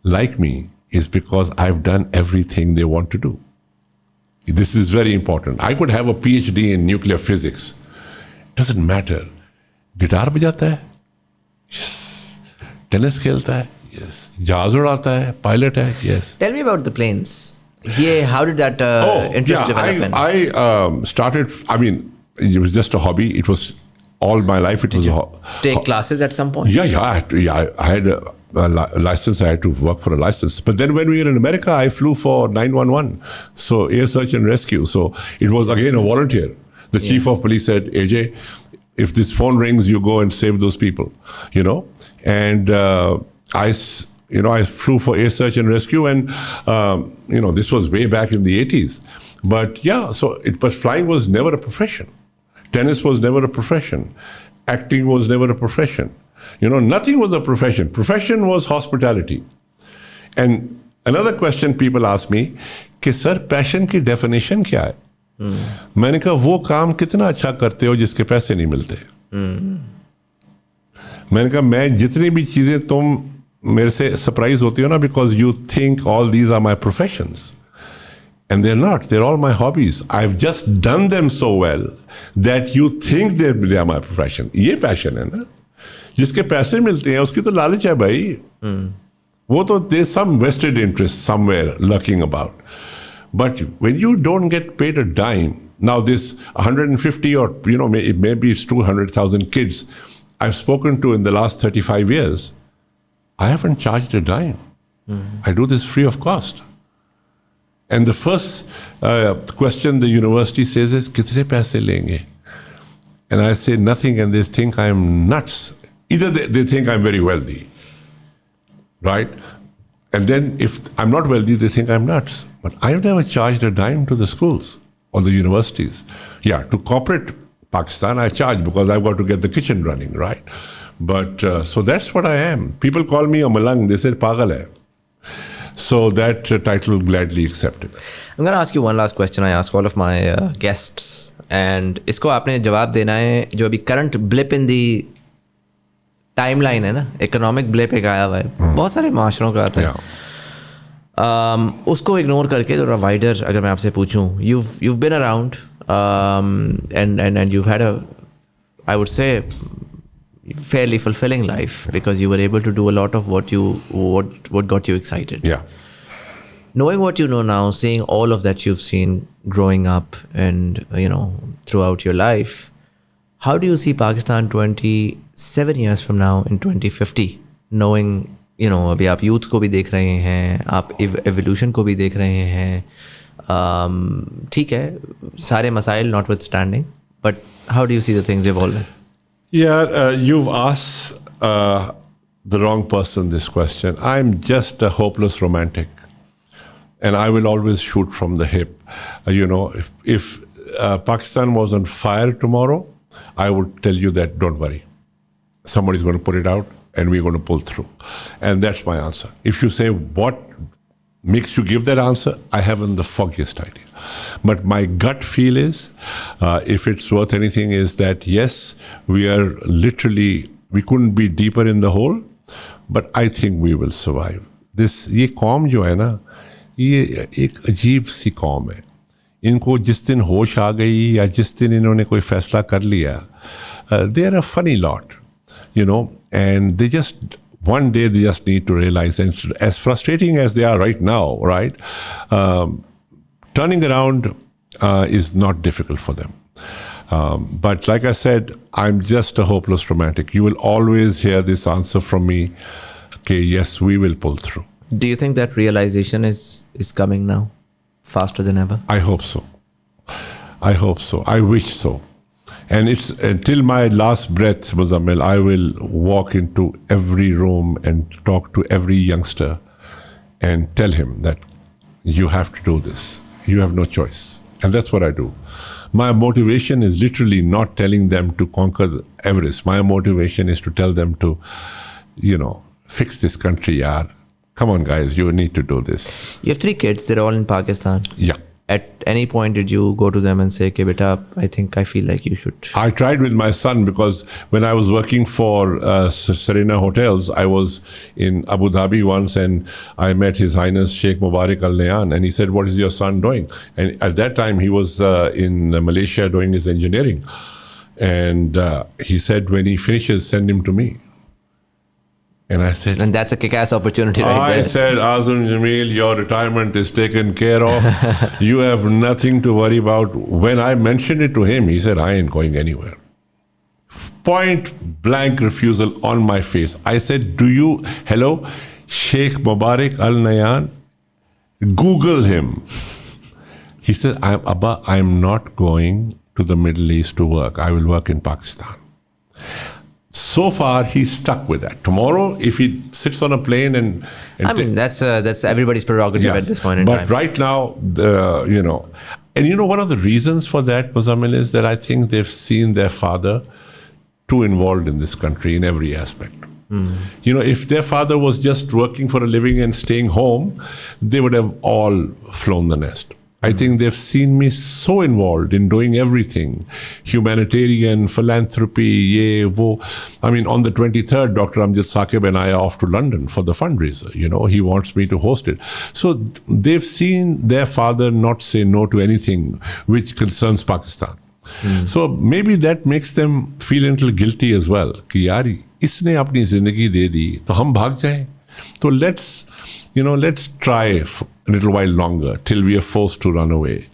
like me is because I've done everything they want to do. This is very important. I could have a PhD in nuclear physics. Doesn't matter. Guitar बजाता है, yes. Tennis खेलता है, yes. जहाज उड़ाता है, pilot है, yes. Tell me about the planes. Yeah, how did that interest develop? I started. I mean, it was just a hobby. It was all my life. It was take classes at some point. Yeah. I had a license. I had to work for a license. But then when we were in America, I flew for 911, so air search and rescue. So it was again a volunteer. The chief of police said, AJ, if this phone rings, you go and save those people, you know. And I flew for air search and rescue, and this was way back in the 80s. But yeah, but flying was never a profession. Tennis was never a profession. Acting was never a profession. Nothing was a profession. Profession was hospitality. And another question people ask me, कि sir passion की definition क्या है? मैंने कहा वो काम कितना अच्छा करते हो जिसके पैसे नहीं मिलते. मैंने कहा मैं जितनी भी चीजें तुम मेरे से सरप्राइज होती हो ना, because you think all these are my professions. And they're not. They're all my hobbies. I've just done them so well that you think they are my profession. ये passion है ना. जिसके पैसे मिलते हैं उसकी तो लालच है भाई. वो तो there's some vested interest somewhere lurking about. But when you don't get paid a dime, now this 150 or maybe it's 200,000 kids I've spoken to in the last 35 years, I haven't charged a dime. I do this free of cost. And the first question the university says is, kitne paise lenge? And I say nothing, and they think I'm nuts. Either they think I'm very wealthy, right? And then if I'm not wealthy, they think I'm nuts. But I've never charged a dime to the schools or the universities. Yeah, to corporate Pakistan, I charge because I've got to get the kitchen running, right? But so that's what I am. People call me a malang. They said pagal hai. So that title gladly accepted. I'm going to ask you one last question. I ask all of my guests, and इसको आपने जवाब देना है. जो अभी current blip in the timeline है ना, economic blip एक आया हुआ है, बहुत सारे माशरों का आता है. उसको इग्नोर करके थोड़ा वाइडर अगर मैं आपसे पूछूं, you've been around and you've had a, I would say, fairly fulfilling life because you were able to do a lot of what got you excited. Yeah. Knowing what you know now, seeing all of that you've seen growing up and throughout your life, how do you see Pakistan 27 years from now in 2050? Knowing अभी आप youth को भी देख रहे हैं, आप evolution को भी देख रहे हैं, ठीक है, सारे मसाइल notwithstanding, but how do you see the things evolving? Yeah, you've asked the wrong person this question. I'm just a hopeless romantic, and I will always shoot from the hip. If Pakistan was on fire tomorrow, I would tell you that don't worry. Somebody's going to put it out, and we're going to pull through. And that's my answer. If you say what makes you give that answer, I haven't the foggiest idea. But my gut feel is, if it's worth anything, is that yes, we couldn't be deeper in the hole, but I think we will survive. ये कौम जो है ना, ये एक अजीब सी कौम है. इनको जिस दिन होश आ गई या जिस दिन इन्होंने कोई फैसला कर लिया, they are a funny lot, and they just one day they just need to realize, and as frustrating as they are right now, right, turning around is not difficult for them. But like I said, I'm just a hopeless romantic. You will always hear this answer from me, okay, yes, we will pull through. Do you think that realization is coming now, faster than ever? I hope so. I wish so. And it's until my last breath, Muzamil, I will walk into every room and talk to every youngster and tell him that you have to do this. You have no choice. And that's what I do. My motivation is literally not telling them to conquer Everest. My motivation is to tell them to, fix this country, yaar. Come on, guys, you need to do this. You have 3 kids. They're all in Pakistan. Yeah. At any point, did you go to them and say, okay, beta, I feel like you should? I tried with my son because when I was working for Serena Hotels, I was in Abu Dhabi once and I met His Highness Sheikh Mubarak Al Nayan, and he said, what is your son doing? And at that time, he was in Malaysia doing his engineering. And he said, when he finishes, send him to me. And I said... And that's a kick-ass opportunity right there. I said, Azam Jamil, your retirement is taken care of. You have nothing to worry about. When I mentioned it to him, he said, I ain't going anywhere. Point blank refusal on my face. I said, hello, Sheikh Mubarak Al Nayan? Google him. He said, Abba, I'm not going to the Middle East to work. I will work in Pakistan. So far, he's stuck with that. Tomorrow, if he sits on a plane and I mean, that's everybody's prerogative at this point in time. But right now, one of the reasons for that, Muzamil, is that I think they've seen their father too involved in this country in every aspect. If their father was just working for a living and staying home, they would have all flown the nest. I think they've seen me so involved in doing everything, humanitarian, philanthropy, I mean, on the 23rd, Dr. Amjad Saqib and I are off to London for the fundraiser. He wants me to host it. So they've seen their father not say no to anything which concerns Pakistan. So maybe that makes them feel a little guilty as well. कि यार इसने अपनी जिंदगी दे दी तो हम भाग जाएं. So let's try a little while longer till we are forced to run away.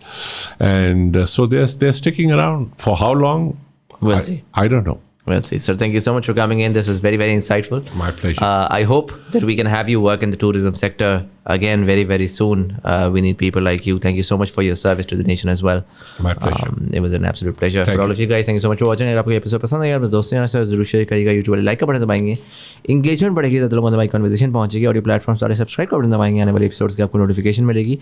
And so they're sticking around. For how long? We'll see. I don't know. We'll see. Sir, thank you so much for coming in. This was very, very insightful. My pleasure. I hope that we can have you work in the tourism sector again very, very soon. We need people like you. Thank you so much for your service to the nation as well. My pleasure. It was an absolute pleasure. Thank for all of you guys, thank you so much for watching. अगर आपको ये episode पसंद आया, अपने दोस्तों यहाँ से जरूर शेयर करिएगा. यूट्यूब वाले लाइक का बटन दबाएंगे, इंगेजमेंट बढ़ेगी, ज़्यादा लोगों में हमारी कन्वर्सेशन पहुंचेगी. ऑडियो प्लेटफॉर्म सारे सब्सक्राइब का बटन दबाएंगे, आने वाले एपिसोड्स की आपको नोटिफिकेशन मिलेगी.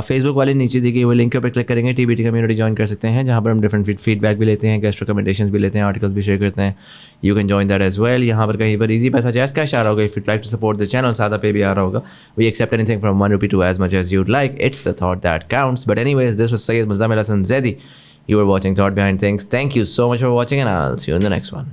फेसबुक वाले नीचे दी गई हुए लिंक पर क्लिक करेंगे, TBT कम्युनिटी ज्वाइन कर सकते हैं, जहाँ पर हम डिफरेंट फीडबैक भी लेते हैं, गेस्ट रिकमेंडेशंस भी लेते हैं, आर्टिकल्स भी शेयर करते हैं. You can join that as well. यहाँ पर कहीं पर easy पैसा जैस कैश आ रहा होगा. If you'd like to support the channel, सादा पे भी आ रहा होगा. We accept anything from 1 rupee to as much as you'd like. It's the thought that counts. But anyways, this was Sayyid Muzamil Hasan Zaidi. You were watching Thought Behind Things. Thank you so much for watching, and I'll see you in the next one.